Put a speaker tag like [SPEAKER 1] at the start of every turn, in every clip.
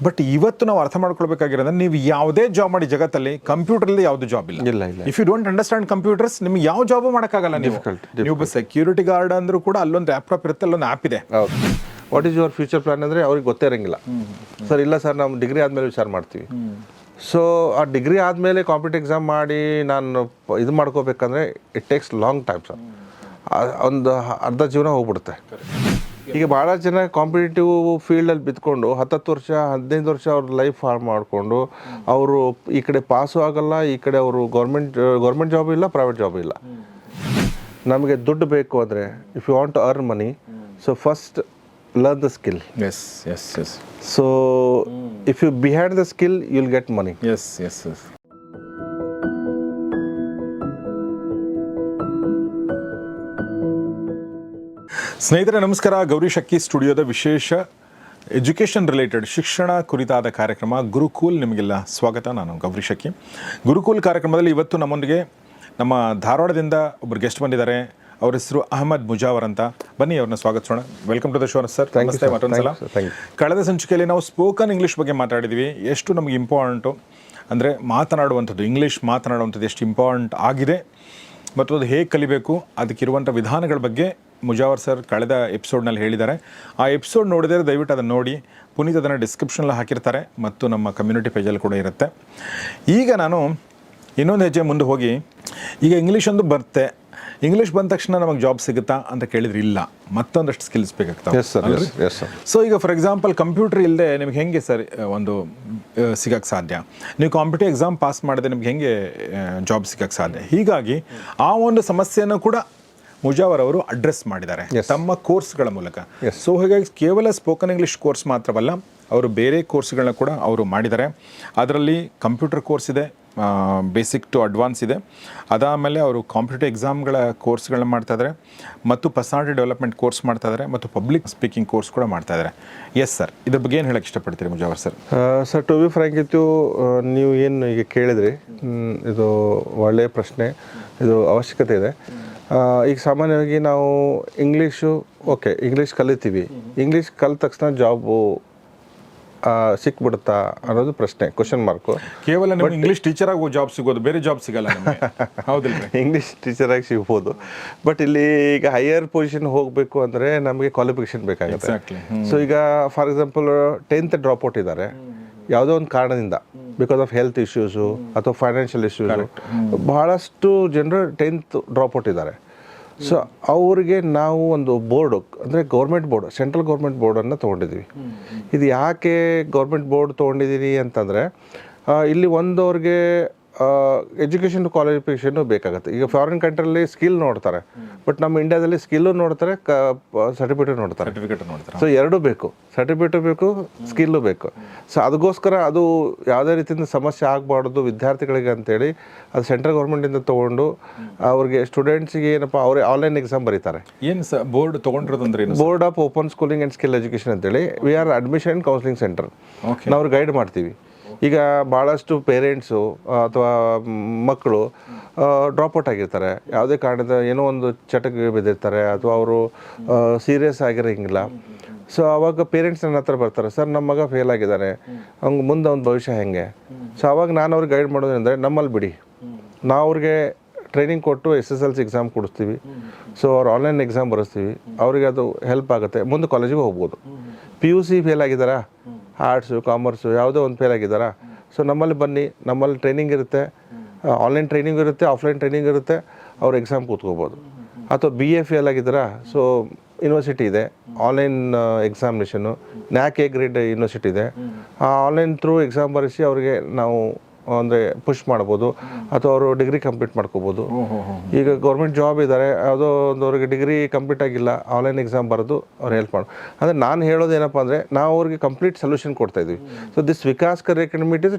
[SPEAKER 1] But ಇವತ್ತು ನಾವು ಅರ್ಥ ಮಾಡ್ಕೊಳ್ಬೇಕಾಗಿರೋದ್ರೆ ನೀವು ಯಾವುದೇ ಜಾಬ್ ಮಾಡಿ ಜಗತ್ತಲ್ಲಿ ಕಂಪ್ಯೂಟರ್ಲಿ ಯಾವುದು ಜಾಬ್ ಇಲ್ಲ.
[SPEAKER 2] ಇಲ್ಲ ಇಲ್ಲ
[SPEAKER 1] if you don't understand computers ನಿಮ್ಗೆ ಯಾವ ಜಾಬು ಮಾಡೋಕ್ಕಾಗಲ್ಲ. ನೀವು ಸೆಕ್ಯೂರಿಟಿ ಗಾರ್ಡ್ ಅಂದ್ರೂ ಕೂಡ ಅಲ್ಲೊಂದು ಲ್ಯಾಪ್ಟಾಪ್ ಇರುತ್ತೆ, ಅಲ್ಲೊಂದು ಆ್ಯಪ್ ಇದೆ.
[SPEAKER 2] ಹೌದು. What is your future plan ಅಂದರೆ ಅವ್ರಿಗೆ ಗೊತ್ತೇ ಇರೋಂಗಿಲ್ಲ. ಸರ್ ಇಲ್ಲ ಸರ್ ನಾವು ಡಿಗ್ರಿ ಆದಮೇಲೆ ವಿಚಾರ ಮಾಡ್ತೀವಿ. ಸೊ ಆ ಡಿಗ್ರಿ ಆದಮೇಲೆ ಕಾಂಪಿಟೇಟಿವ್ ಎಕ್ಸಾಮ್ ಮಾಡಿ ನಾನು ಇದು ಮಾಡ್ಕೋಬೇಕಂದ್ರೆ it takes long time sir. ಒಂದು ಅರ್ಧ ಜೀವನ ಹೋಗ್ಬಿಡುತ್ತೆ. ಈಗ ಭಾಳ ಜನ ಕಾಂಪಿಟೇಟಿವ್ ಫೀಲ್ಡಲ್ಲಿ ಬಿದ್ಕೊಂಡು 10 ವರ್ಷ 15 ವರ್ಷ ಅವ್ರ ಲೈಫ್ ಹಾಳು ಮಾಡಿಕೊಂಡು ಅವರು ಈ ಕಡೆ ಪಾಸು ಆಗಲ್ಲ, ಈ ಕಡೆ ಅವರು ಗೌರ್ಮೆಂಟ್ ಜಾಬ್ ಇಲ್ಲ, ಪ್ರೈವೇಟ್ ಜಾಬ್ ಇಲ್ಲ. ನಮಗೆ ದುಡ್ಡು ಬೇಕು ಅಂದರೆ if you want to earn money, so first learn the skill.
[SPEAKER 1] Yes yes yes.
[SPEAKER 2] So if you behind the skill you will get money.
[SPEAKER 1] Yes yes yes. ಸ್ನೇಹಿತರೆ ನಮಸ್ಕಾರ. ಗೌರಿ ಶಕ್ಕಿ ಸ್ಟುಡಿಯೋದ ವಿಶೇಷ education related ಶಿಕ್ಷಣ ಕುರಿತಾದ ಕಾರ್ಯಕ್ರಮ ಗುರುಕೂಲ್ ನಿಮಗೆಲ್ಲ ಸ್ವಾಗತ. ನಾನು ಗೌರಿ ಶಕ್ಕಿ. ಗುರುಕೂಲ್ ಕಾರ್ಯಕ್ರಮದಲ್ಲಿ ಇವತ್ತು ನಮ್ಮೊಂದಿಗೆ ನಮ್ಮ ಧಾರವಾಡದಿಂದ ಒಬ್ಬರು ಗೆಸ್ಟ್ ಬಂದಿದ್ದಾರೆ. ಅವ್ರ ಹೆಸರು ಅಹಮದ್ ಮುಜಾವರ್ ಅಂತ. ಬನ್ನಿ ಅವ್ರನ್ನ ಸ್ವಾಗತಿಸೋಣ. Welcome to the show sir. ನಮಸ್ತೆ ಮತ್ತೊಂದ್ಸಲ. ಕಳೆದ ಸಂಚಿಕೆಯಲ್ಲಿ ನಾವು ಸ್ಪೋಕನ್ ಇಂಗ್ಲೀಷ್ ಬಗ್ಗೆ ಮಾತಾಡಿದ್ವಿ. ಎಷ್ಟು ನಮಗೆ ಇಂಪಾರ್ಟೆಂಟು ಅಂದರೆ ಮಾತನಾಡುವಂಥದ್ದು, ಇಂಗ್ಲೀಷ್ ಮಾತನಾಡುವಂಥದ್ದು ಎಷ್ಟು ಇಂಪಾರ್ಟೆಂಟ್ ಆಗಿದೆ ಮತ್ತು ಅದು ಹೇಗೆ ಕಲಿಬೇಕು, ಅದಕ್ಕಿರುವಂಥ ವಿಧಾನಗಳ ಬಗ್ಗೆ ಮುಜಾವರ್ ಸರ್ ಕಳೆದ ಎಪಿಸೋಡ್ನಲ್ಲಿ ಹೇಳಿದ್ದಾರೆ. ಆ ಎಪಿಸೋಡ್ ನೋಡಿದರೆ ದಯವಿಟ್ಟು ಅದನ್ನು ನೋಡಿ. ಪುನೀತ್ ಅದನ್ನು ಡಿಸ್ಕ್ರಿಪ್ಷನಲ್ಲಿ ಹಾಕಿರ್ತಾರೆ ಮತ್ತು ನಮ್ಮ ಕಮ್ಯುನಿಟಿ ಪೇಜಲ್ಲಿ ಕೂಡ ಇರುತ್ತೆ. ಈಗ ನಾನು ಇನ್ನೊಂದು ಹೆಜ್ಜೆ ಮುಂದೆ ಹೋಗಿ, ಈಗ ಇಂಗ್ಲೀಷ್ ಒಂದು ಬರುತ್ತೆ, ಇಂಗ್ಲೀಷ್ ಬಂದ ತಕ್ಷಣ ನಮಗೆ ಜಾಬ್ ಸಿಗುತ್ತಾ ಅಂತ ಕೇಳಿದ್ರೆ ಇಲ್ಲ, ಮತ್ತೊಂದಷ್ಟು ಸ್ಕಿಲ್ಸ್ ಬೇಕಾಗ್ತವೆ. ಸೊ ಈಗ ಫಾರ್ ಎಕ್ಸಾಂಪಲ್ ಕಂಪ್ಯೂಟರ್ ಇಲ್ಲದೆ ನಿಮ್ಗೆ ಹೆಂಗೆ ಸರ್ ಒಂದು ಸಿಗಕ್ಕೆ ಸಾಧ್ಯ? ನೀವು ಕಾಂಪಿಟೇಟಿವ್ ಎಕ್ಸಾಮ್ ಪಾಸ್ ಮಾಡಿದ್ರೆ ನಿಮ್ಗೆ ಹೆಂಗೆ ಜಾಬ್ ಸಿಗಕ್ಕೆ ಸಾಧ್ಯ? ಹೀಗಾಗಿ ಆ ಒಂದು ಸಮಸ್ಯೆಯನ್ನು ಕೂಡ ಮುಜಾವರ್ ಅವರು ಅಡ್ರೆಸ್ ಮಾಡಿದ್ದಾರೆ ತಮ್ಮ ಕೋರ್ಸ್ಗಳ ಮೂಲಕ. ಸೊ ಹೀಗಾಗಿ ಕೇವಲ ಸ್ಪೋಕನ್ ಇಂಗ್ಲೀಷ್ ಕೋರ್ಸ್ ಮಾತ್ರವಲ್ಲ, ಅವರು ಬೇರೆ ಕೋರ್ಸ್ಗಳನ್ನ ಕೂಡ ಅವರು ಮಾಡಿದ್ದಾರೆ. ಅದರಲ್ಲಿ ಕಂಪ್ಯೂಟರ್ ಕೋರ್ಸ್ ಇದೆ, ಬೇಸಿಕ್ ಟು ಅಡ್ವಾನ್ಸ್ ಇದೆ. ಅದಾದಮೇಲೆ ಅವರು ಕಾಂಪಿಟೇಟಿವ್ ಎಕ್ಸಾಮ್ಗಳ ಕೋರ್ಸ್ಗಳನ್ನ ಮಾಡ್ತಾಯಿದ್ದಾರೆ ಮತ್ತು ಪರ್ಸನಾಲಿಟಿ ಡೆವಲಪ್ಮೆಂಟ್ ಕೋರ್ಸ್ ಮಾಡ್ತಾಯಿದ್ದಾರೆ ಮತ್ತು ಪಬ್ಲಿಕ್ ಸ್ಪೀಕಿಂಗ್ ಕೋರ್ಸ್ ಕೂಡ ಮಾಡ್ತಾಯಿದ್ದಾರೆ. ಎಸ್ ಸರ್, ಇದ್ರ ಬಗ್ಗೆ ಏನು ಹೇಳಕ್ಕೆ ಇಷ್ಟಪಡ್ತೀರಿ Mujawar sir?
[SPEAKER 2] Sir, to be frank ಇತ್ತು, ನೀವು ಏನು ಈಗ ಕೇಳಿದ್ರಿ, ಇದು ಒಳ್ಳೆಯ ಪ್ರಶ್ನೆ, ಇದು ಅವಶ್ಯಕತೆ ಇದೆ. ಈಗ ಸಾಮಾನ್ಯವಾಗಿ ನಾವು ಇಂಗ್ಲೀಷು ಇಂಗ್ಲೀಷ್ ಕಲಿತೀವಿ, ಇಂಗ್ಲೀಷ್ ಕಲಿತ ತಕ್ಷಣ ಜಾಬು ಸಿಕ್ಬಿಡುತ್ತಾ ಅನ್ನೋದು ಪ್ರಶ್ನೆ, ಕ್ವಶನ್ ಮಾರ್ಕು.
[SPEAKER 1] ಕೇವಲ ನೀವು ಇಂಗ್ಲೀಷ್ ಟೀಚರಾಗಿ ಜಾಬ್ ಸಿಗೋದು, ಬೇರೆ ಜಾಬ್ ಸಿಗಲ್ಲ. ಹೌದಿಲ್ಲ,
[SPEAKER 2] ಇಂಗ್ಲೀಷ್ ಟೀಚರಾಗಿ ಸಿಗ್ಬೋದು, ಬಟ್ ಇಲ್ಲಿ ಈಗ ಹೈಯರ್ ಪೊಸಿಷನ್ ಹೋಗಬೇಕು ಅಂದರೆ ನಮಗೆ ಕ್ವಾಲಿಫಿಕೇಷನ್ ಬೇಕಾಗುತ್ತೆ. ಸೊ ಈಗ for example 10th drop out ಇದ್ದಾರೆ ಯಾವುದೋ ಒಂದು ಕಾರಣದಿಂದ, ಬಿಕಾಸ್ ಆಫ್ ಹೆಲ್ತ್ ಇಶ್ಯೂಸು ಅಥವಾ ಫೈನಾನ್ಷಿಯಲ್ ಇಶ್ಯೂಸು. ಬಹಳಷ್ಟು ಜನರು 10th ಡ್ರಾಪ್ ಔಟ್ ಇದ್ದಾರೆ. ಸೊ ಅವ್ರಿಗೆ ನಾವು ಒಂದು ಬೋರ್ಡು ಅಂದರೆ ಗೌರ್ಮೆಂಟ್ ಬೋರ್ಡ್, ಸೆಂಟ್ರಲ್ ಗೌರ್ಮೆಂಟ್ ಬೋರ್ಡನ್ನು ತೊಗೊಂಡಿದ್ದೀವಿ. ಇದು ಯಾಕೆ ಗೌರ್ಮೆಂಟ್ ಬೋರ್ಡ್ ತೊಗೊಂಡಿದ್ದೀನಿ ಅಂತಂದರೆ, ಇಲ್ಲಿ ಒಂದು ಅವ್ರಿಗೆ ಎಜುಕೇಷನ್ ಕ್ವಾಲಿಫಿಕೇಷನ್ನು ಬೇಕಾಗುತ್ತೆ. ಈಗ ಫಾರಿನ್ ಕಂಟ್ರಿಯಲ್ಲಿ ಸ್ಕಿಲ್ ನೋಡ್ತಾರೆ, ಬಟ್ ನಮ್ಮ ಇಂಡಿಯಾದಲ್ಲಿ ಸ್ಕಿಲ್ಲು ನೋಡ್ತಾರೆ, ಸರ್ಟಿಫಿಕೇಟ್ ನೋಡ್ತಾರೆ. ಸೊ ಎರಡೂ ಬೇಕು, ಸರ್ಟಿಫಿಕೇಟು ಬೇಕು, ಸ್ಕಿಲ್ಲು ಬೇಕು. ಸೊ ಅದಕ್ಕೋಸ್ಕರ ಅದು ಯಾವುದೇ ರೀತಿಯಿಂದ ಸಮಸ್ಯೆ ಆಗಬಾರ್ದು ವಿದ್ಯಾರ್ಥಿಗಳಿಗೆ ಅಂತೇಳಿ ಅದು ಸೆಂಟ್ರಲ್ ಗೌರ್ಮೆಂಟಿಂದ ತೊಗೊಂಡು ಅವ್ರಿಗೆ ಸ್ಟೂಡೆಂಟ್ಸಿಗೆ ಏನಪ್ಪ ಅವರೇ ಆನ್ಲೈನ್ ಎಕ್ಸಾಮ್ ಬರೀತಾರೆ.
[SPEAKER 1] ಏನು ಸರ್ ಬೋರ್ಡ್ ತೊಗೊಂಡಿರೋದಂದ್ರೆ?
[SPEAKER 2] Board of open schooling and skill education ಅಂತೇಳಿ we are admission and counselling centre. ನಾವು ಅವ್ರಿಗೆ ಗೈಡ್ ಮಾಡ್ತೀವಿ. ಈಗ ಭಾಳಷ್ಟು ಪೇರೆಂಟ್ಸು ಅಥವಾ ಮಕ್ಕಳು ಡ್ರಾಪ್ಔಟ್ ಆಗಿರ್ತಾರೆ, ಯಾವುದೇ ಕಾರಣದ ಏನೋ ಒಂದು ಚಟಕ್ಕೆ ಬಿದ್ದಿರ್ತಾರೆ ಅಥವಾ ಅವರು ಸೀರಿಯಸ್ ಆಗಿರೋಂಗಿಲ್ಲ. ಸೊ ಆವಾಗ ಪೇರೆಂಟ್ಸ್ ನನ್ನ ಹತ್ರ ಬರ್ತಾರೆ, ಸರ್ ನಮ್ಮ ಮಗ ಫೇಲ್ ಆಗಿದ್ದಾನೆ, ಅವ್ನಿಗೆ ಮುಂದೆ ಒಂದು ಭವಿಷ್ಯ ಹೆಂಗೆ? ಸೊ ಆವಾಗ ನಾನು ಅವ್ರಿಗೆ ಗೈಡ್ ಮಾಡೋದಂದರೆ, ನಮ್ಮಲ್ಲಿ ಬಿಡಿ, ನಾವು ಅವ್ರಿಗೆ ಟ್ರೈನಿಂಗ್ ಕೊಟ್ಟು SSLC ಎಕ್ಸಾಮ್ ಕೊಡಿಸ್ತೀವಿ. ಸೊ ಅವ್ರು ಆನ್ಲೈನ್ ಎಕ್ಸಾಮ್ ಬರೆಸ್ತೀವಿ, ಅವ್ರಿಗೆ ಅದು ಹೆಲ್ಪ್ ಆಗುತ್ತೆ, ಮುಂದೆ ಕಾಲೇಜಿಗೆ ಹೋಗ್ಬೋದು. PUC ಫೇಲ್ ಆಗಿದ್ದಾರಾ, ಆರ್ಟ್ಸು ಕಾಮರ್ಸು ಯಾವುದೋ ಒಂದು ಫೇಲ್ ಆಗಿದ್ದಾರಾ, ಸೊ ನಮ್ಮಲ್ಲಿ ಬನ್ನಿ, ನಮ್ಮಲ್ಲಿ ಟ್ರೈನಿಂಗ್ ಇರುತ್ತೆ, ಆನ್ಲೈನ್ ಟ್ರೈನಿಂಗ್ ಇರುತ್ತೆ, ಆಫ್ಲೈನ್ ಟ್ರೈನಿಂಗ್ ಇರುತ್ತೆ, ಅವ್ರು ಎಕ್ಸಾಮ್ ಕೂತ್ಕೋಬೋದು. ಅಥವಾ BA ಫೇಲ್ ಆಗಿದ್ದಾರಾ, ಸೊ ಯೂನಿವರ್ಸಿಟಿ ಇದೆ, online examination, NAC A grade university ಇದೆ, ಆ ಆನ್ಲೈನ್ ಥ್ರೂ ಎಕ್ಸಾಮ್ ಬರೆಸಿ ಅವ್ರಿಗೆ ನಾವು ಅಂದರೆ ಪುಷ್ ಮಾಡ್ಬೋದು, ಅಥವಾ ಅವರು ಡಿಗ್ರಿ ಕಂಪ್ಲೀಟ್ ಮಾಡ್ಕೋಬೋದು. ಈಗ ಗೌರ್ಮೆಂಟ್ ಜಾಬ್ ಇದ್ದಾರೆ, ಯಾವುದೋ ಒಂದು ಅವ್ರಿಗೆ ಡಿಗ್ರಿ ಕಂಪ್ಲೀಟ್ ಆಗಿಲ್ಲ, ಆನ್ಲೈನ್ ಎಕ್ಸಾಮ್ ಬರೆದು ಅವ್ರು ಹೆಲ್ಪ್ ಮಾಡೋದು. ಅಂದರೆ ನಾನು ಹೇಳೋದು ಏನಪ್ಪ ಅಂದರೆ, ನಾವು ಅವ್ರಿಗೆ ಕಂಪ್ಲೀಟ್ ಸೊಲ್ಯೂಷನ್ ಕೊಡ್ತಾಯಿದ್ವಿ. So this Vikas career academy it is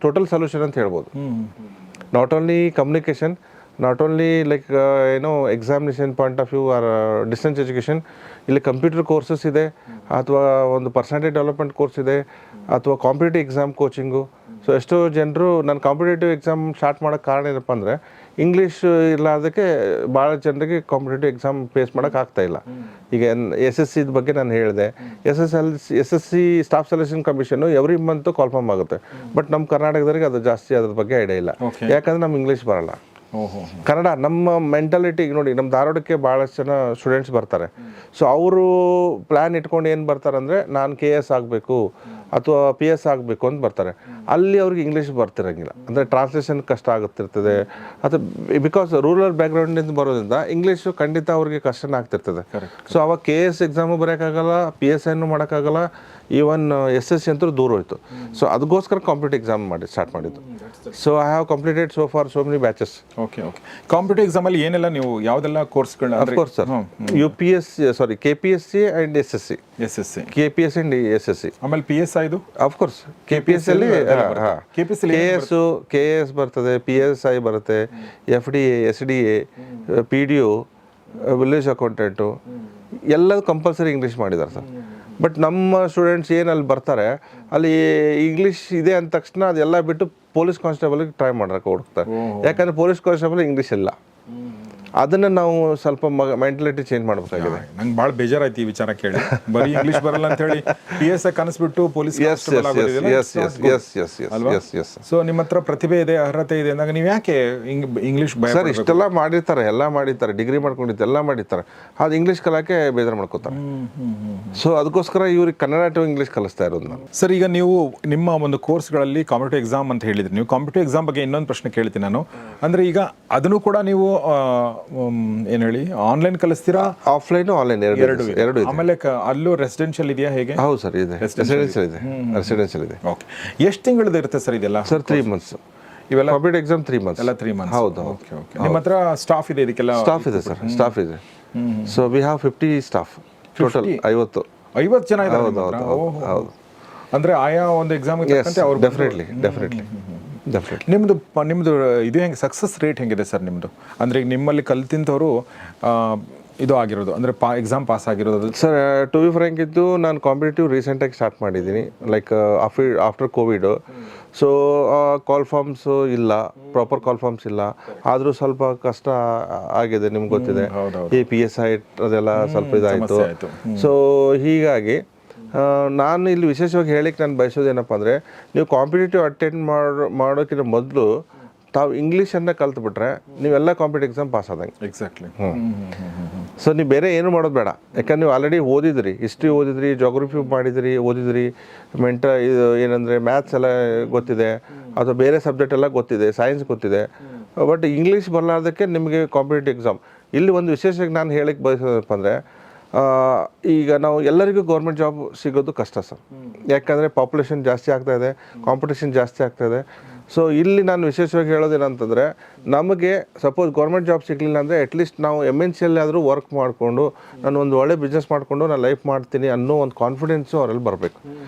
[SPEAKER 2] total solution ಅಂತ ಹೇಳ್ಬೋದು. Not only communication not only like ಏನೋ examination point of view or distance education, ಇಲ್ಲಿ ಕಂಪ್ಯೂಟರ್ ಕೋರ್ಸಸ್ ಇದೆ, ಅಥವಾ ಒಂದು ಪರ್ಸನಾಲಿಟಿ ಡೆವಲಪ್ಮೆಂಟ್ ಕೋರ್ಸ್ ಇದೆ, ಅಥವಾ ಕಾಂಪಿಟೇಟಿವ್ ಎಕ್ಸಾಮ್ ಕೋಚಿಂಗು. ಸೊ ಎಷ್ಟೋ ಜನರು ನಾನು ಕಾಂಪಿಟೇಟಿವ್ ಎಕ್ಸಾಮ್ ಸ್ಟಾರ್ಟ್ ಮಾಡೋಕ್ಕೆ ಕಾರಣ ಏನಪ್ಪ ಅಂದರೆ ಇಂಗ್ಲೀಷ್ ಇಲ್ಲಾರ್ದಕ್ಕೆ ಭಾಳ ಜನರಿಗೆ ಕಾಂಪಿಟೇಟಿವ್ ಎಕ್ಸಾಮ್ ಫೇಸ್ ಮಾಡೋಕ್ಕೆ ಆಗ್ತಾಯಿಲ್ಲ. ಈಗ SSC ಬಗ್ಗೆ ನಾನು ಹೇಳಿದೆ, SSC ಸ್ಟಾಫ್ ಸೆಲೆಕ್ಷನ್ ಕಮಿಷನ್ನು ಎವ್ರಿ ಮಂತು ಕಾಲ್ಫಾರ್ಮ್ ಆಗುತ್ತೆ. ಬಟ್ ನಮ್ಮ ಕರ್ನಾಟಕದವರಿಗೆ ಅದು ಜಾಸ್ತಿ ಅದ್ರ ಬಗ್ಗೆ ಐಡಿಯಾ ಇಲ್ಲ, ಯಾಕಂದರೆ ನಮ್ಗೆ ಇಂಗ್ಲೀಷ್ ಬರಲ್ಲ. ಕನ್ನಡ ನಮ್ಮ ಮೆಂಟಾಲಿಟಿ ಈಗ ನೋಡಿ, ನಮ್ಮ ಧಾರವಾಡಕ್ಕೆ ಭಾಳಷ್ಟು ಜನ ಸ್ಟೂಡೆಂಟ್ಸ್ ಬರ್ತಾರೆ. ಸೊ ಅವರು ಪ್ಲ್ಯಾನ್ ಇಟ್ಕೊಂಡು ಏನು ಬರ್ತಾರೆ ಅಂದರೆ ನಾನು KS ಆಗಬೇಕು ಅಥವಾ PS ಆಗಬೇಕು ಅಂತ ಬರ್ತಾರೆ. ಅಲ್ಲಿ ಅವ್ರಿಗೆ ಇಂಗ್ಲೀಷ್ ಬರ್ತಿರಂಗಿಲ್ಲ, ಅಂದರೆ ಟ್ರಾನ್ಸ್ಲೇಷನ್ ಕಷ್ಟ ಆಗುತ್ತಿರ್ತದೆ. ಅಥವಾ ಬಿಕಾಸ್ ರೂರಲ್ ಬ್ಯಾಕ್ಗ್ರೌಂಡಿಂದ ಬರೋದ್ರಿಂದ ಇಂಗ್ಲೀಷು ಖಂಡಿತ ಅವ್ರಿಗೆ ಕಷ್ಟನೇ ಆಗ್ತಿರ್ತದೆ. ಸೊ ಅವಾಗ KS ಎಕ್ಸಾಮು ಬರೋಕ್ಕಾಗಲ್ಲ, PSIನೂ ಮಾಡೋಕ್ಕಾಗಲ್ಲ, ಈವನ್ SSC ಅಂತೂ ದೂರ ಹೋಯ್ತು. ಸೊ ಅದಕ್ಕೋಸ್ಕರ ಕಾಂಪಿಟೇಟಿವ್ ಎಕ್ಸಾಮ್ ಸ್ಟಾರ್ಟ್ ಮಾಡಿದ್ದು. So I have completed so far so many batches.
[SPEAKER 1] Okay. Competitive ಎಕ್ಸಾಮಲ್ಲಿ ಏನೆಲ್ಲ ನೀವು ಯಾವುದೆಲ್ಲ ಕೋರ್ಸ್ಗಳನ್ನ?
[SPEAKER 2] Of course sir, KPSC and SSC. KPSC and SSC.
[SPEAKER 1] ಆಮೇಲೆ PSI ಇದು
[SPEAKER 2] ಅಫ್ಕೋರ್ಸ್ KPSC ಅಲ್ಲಿ KS ಬರ್ತದೆ, PSI ಬರುತ್ತೆ, FDA, SDA, PDO, village accountant ಎಲ್ಲದು ಕಂಪಲ್ಸರಿ ಇಂಗ್ಲೀಷ್ ಮಾಡಿದ್ದಾರೆ ಸರ್. ಬಟ್ ನಮ್ಮ ಸ್ಟೂಡೆಂಟ್ಸ್ ಏನು ಅಲ್ಲಿ ಬರ್ತಾರೆ, ಅಲ್ಲಿ ಇಂಗ್ಲೀಷ್ ಇದೆ ಅಂದ ತಕ್ಷಣ ಅದೆಲ್ಲ ಬಿಟ್ಟು ಪೊಲೀಸ್ ಕಾನ್ಸ್ಟೇಬಲ್ಗೆ ಟ್ರೈ ಮಾಡೋಕ್ಕೆ ಹುಡುಕ್ತಾರೆ. ಯಾಕಂದರೆ ಪೊಲೀಸ್ ಕಾನ್ಸ್ಟೇಬಲ್ ಇಂಗ್ಲೀಷ್ ಇಲ್ಲ. ಅದನ್ನು ನಾವು ಸ್ವಲ್ಪ ಮೆಂಟಾಲಿಟಿ ಚೇಂಜ್ ಮಾಡಬೇಕಾಗಿದೆ.
[SPEAKER 1] ನಂಗೆ ಭಾಳ ಬೇಜಾರಾಯ್ತು ಈ ವಿಚಾರ ಕೇಳಿ. ಬರೀ ಇಂಗ್ಲೀಷ್ ಬರಲ್ಲ ಅಂತ ಹೇಳಿ PSI ಕನಸ್ಬಿಟ್ಟು ಪೊಲೀಸ್ ಸೊ ನಿಮ್ಮ ಹತ್ರ ಪ್ರತಿಭೆ ಇದೆ, ಅರ್ಹತೆ ಇದೆ ಅಂದಾಗ ನೀವು ಯಾಕೆ ಇಂಗ್ಲೀಷ್?
[SPEAKER 2] ಸರ್ ಇಷ್ಟೆಲ್ಲ ಮಾಡಿರ್ತಾರೆ, ಎಲ್ಲ ಮಾಡಿರ್ತಾರೆ, ಡಿಗ್ರಿ ಮಾಡ್ಕೊಂಡಿದ್ದು ಎಲ್ಲ ಮಾಡಿರ್ತಾರೆ, ಅದು ಇಂಗ್ಲೀಷ್ ಕಲಿಯೋಕ್ಕೆ ಬೇಜಾರು ಮಾಡ್ಕೋತಾರೆ. ಸೊ ಅದಕ್ಕೋಸ್ಕರ ಇವ್ರಿಗೆ ಕನ್ನಡ ಟು ಇಂಗ್ಲೀಷ್ ಕಲಿಸ್ತಾ ಇರೋದು ನಾನು.
[SPEAKER 1] ಸರ್ ಈಗ ನೀವು ನಿಮ್ಮ ಒಂದು ಕೋರ್ಸ್ಗಳಲ್ಲಿ ಕಾಂಪಿಟೇಟಿವ್ ಎಕ್ಸಾಮ್ ಅಂತ ಹೇಳಿದ್ರಿ. ನೀವು ಕಾಂಪಿಟೇಟಿವ್ ಎಕ್ಸಾಮ್ ಬಗ್ಗೆ ಇನ್ನೊಂದು ಪ್ರಶ್ನೆ ಕೇಳ್ತೀನಿ ನಾನು. ಅಂದರೆ ಈಗ ಅದನ್ನು ಕೂಡ ನೀವು ಏನು ಹೇಳಿ ಆನ್ಲೈನ್ ಕಲಿಸ್ತೀರಾ?
[SPEAKER 2] ಆಫ್ಲೈನ್ ಆನ್ಲೈನ್ ಎರಡು.
[SPEAKER 1] ಆಮೇಲೆ ಅಲ್ಲೂ ರೆಸಿಡೆನ್ಷಿಯಲ್ ಇದೆಯಾ ಹೇಗೆ?
[SPEAKER 2] ಹೌದು ಸರ್, ಇದೆ ರೆಸಿಡೆನ್ಷಿಯಲ್ ಇದೆ.
[SPEAKER 1] ಓಕೆ. ಎಷ್ಟು ತಿಂಗಳದ್ದು ಇರುತ್ತೆ ಸರ್ ಇದೆಲ್ಲ?
[SPEAKER 2] ಸರ್ 3 months ಇವೆಲ್ಲ. Competitive exam 3 months.
[SPEAKER 1] ಎಲ್ಲ 3 months.
[SPEAKER 2] ಹೌದು.
[SPEAKER 1] ಓಕೆ. ನಿಮ್ಮ ಹತ್ರ ಸ್ಟಾಫ್ ಇದೆ ಇದಕ್ಕೆಲ್ಲ?
[SPEAKER 2] ಸ್ಟಾಫ್ ಇದೆ ಸರ್, ಸ್ಟಾಫ್ ಇದೆ. So we have 50 staff total.
[SPEAKER 1] 50 ಜನ ಇದ್ದಾರೆ.
[SPEAKER 2] ಹೌದು.
[SPEAKER 1] ಅಂದರೆ ಆಯಾ ಒಂದು ಎಕ್ಸಾಮ್
[SPEAKER 2] ಡೆಫಿನೆಟ್ಲಿ.
[SPEAKER 1] ನಿಮ್ಮದು ಇದು ಹೆಂಗೆ ಸಕ್ಸಸ್ ರೇಟ್ ಹೆಂಗಿದೆ ಸರ್ ನಿಮ್ಮದು? ಅಂದರೆ ಈಗ ನಿಮ್ಮಲ್ಲಿ ಕಲ್ತಿಂಥವ್ರು ಇದು ಆಗಿರೋದು ಅಂದರೆ ಎಕ್ಸಾಮ್ ಪಾಸ್ ಆಗಿರೋದು?
[SPEAKER 2] ಸರ್ ಟು ಬಿ ಫ್ರ್ಯಾಂಕ್ ಇದ್ದು ನಾನು ಕಾಂಪಿಟೇಟಿವ್ ರೀಸೆಂಟಾಗಿ ಸ್ಟಾರ್ಟ್ ಮಾಡಿದ್ದೀನಿ, ಲೈಕ್ ಆಫ್ಟರ್ ಕೋವಿಡ್. ಸೊ ಕಾಲ್ ಫಾರ್ಮ್ಸು ಇಲ್ಲ, ಪ್ರಾಪರ್ ಕಾಲ್ ಫಾರ್ಮ್ಸ್ ಇಲ್ಲ, ಆದರೂ ಸ್ವಲ್ಪ ಕಷ್ಟ ಆಗಿದೆ, ನಿಮ್ಗೆ ಗೊತ್ತಿದೆ. PSI ಅದೆಲ್ಲ ಸ್ವಲ್ಪ ಇದಾಯಿತು. ಸೊ ಹೀಗಾಗಿ ನಾನು ಇಲ್ಲಿ ವಿಶೇಷವಾಗಿ ಹೇಳಿಕ್ಕೆ ನಾನು ಬಯಸೋದೇನಪ್ಪ ಅಂದರೆ, ನೀವು ಕಾಂಪಿಟೇಟಿವ್ ಅಟೆಂಡ್ ಮಾಡೋಕ್ಕಿಂತ ಮೊದಲು ತಾವು ಇಂಗ್ಲೀಷನ್ನು ಕಲ್ತ್ಬಿಟ್ರೆ ನೀವೆಲ್ಲ ಕಾಂಪಿಟೇಟಿವ್ ಎಕ್ಸಾಮ್ ಪಾಸ್ ಆದಂಗೆ.
[SPEAKER 1] ಎಕ್ಸಾಕ್ಟ್ಲಿ.
[SPEAKER 2] ಸೊ ನೀವು ಬೇರೆ ಏನು ಮಾಡೋದು ಬೇಡ, ಯಾಕಂದ್ರೆ ನೀವು ಆಲ್ರೆಡಿ ಓದಿದ್ರಿ, ಹಿಸ್ಟ್ರಿ ಓದಿದ್ರಿ, ಜೋಗ್ರಫಿ ಓದಿದ್ರಿ, ಇದು ಏನಂದರೆ ಮ್ಯಾಥ್ಸ್ ಎಲ್ಲ ಗೊತ್ತಿದೆ, ಅಥವಾ ಬೇರೆ ಸಬ್ಜೆಕ್ಟ್ ಎಲ್ಲ ಗೊತ್ತಿದೆ, ಸೈನ್ಸ್ ಗೊತ್ತಿದೆ. ಬಟ್ ಇಂಗ್ಲೀಷ್ ಬರಲಾರ್ದಕ್ಕೆ ನಿಮಗೆ ಕಾಂಪಿಟೇಟಿವ್ ಎಕ್ಸಾಮ್. ಇಲ್ಲಿ ಒಂದು ವಿಶೇಷವಾಗಿ ನಾನು ಹೇಳಿಕ್ಕೆ ಬಯಸೋದಪ್ಪ ಅಂದರೆ, ಈಗ ನಾವು ಎಲ್ಲರಿಗೂ ಗೌರ್ಮೆಂಟ್ ಜಾಬ್ ಸಿಗೋದು ಕಷ್ಟ ಸರ್, ಯಾಕಂದರೆ ಪಾಪ್ಯುಲೇಷನ್ ಜಾಸ್ತಿ ಆಗ್ತಾಯಿದೆ, ಕಾಂಪಿಟೇಷನ್ ಜಾಸ್ತಿ ಆಗ್ತಾಯಿದೆ. ಸೊ ಇಲ್ಲಿ ನಾನು ವಿಶೇಷವಾಗಿ ಹೇಳೋದೇನಂತಂದರೆ, ನಮಗೆ ಸಪೋಸ್ ಗೌರ್ಮೆಂಟ್ ಜಾಬ್ ಸಿಗಲಿಲ್ಲ ಅಂದರೆ ಅಟ್ಲೀಸ್ಟ್ ನಾವು MNC ಆದರೂ ವರ್ಕ್ ಮಾಡಿಕೊಂಡು ನಾನು ಒಂದು ಒಳ್ಳೆ ಬಿಸ್ನೆಸ್ ಮಾಡಿಕೊಂಡು ನಾನು ಲೈಫ್ ಮಾಡ್ತೀನಿ ಅನ್ನೋ ಒಂದು ಕಾನ್ಫಿಡೆನ್ಸು ಅವರಲ್ಲಿ ಬರಬೇಕು.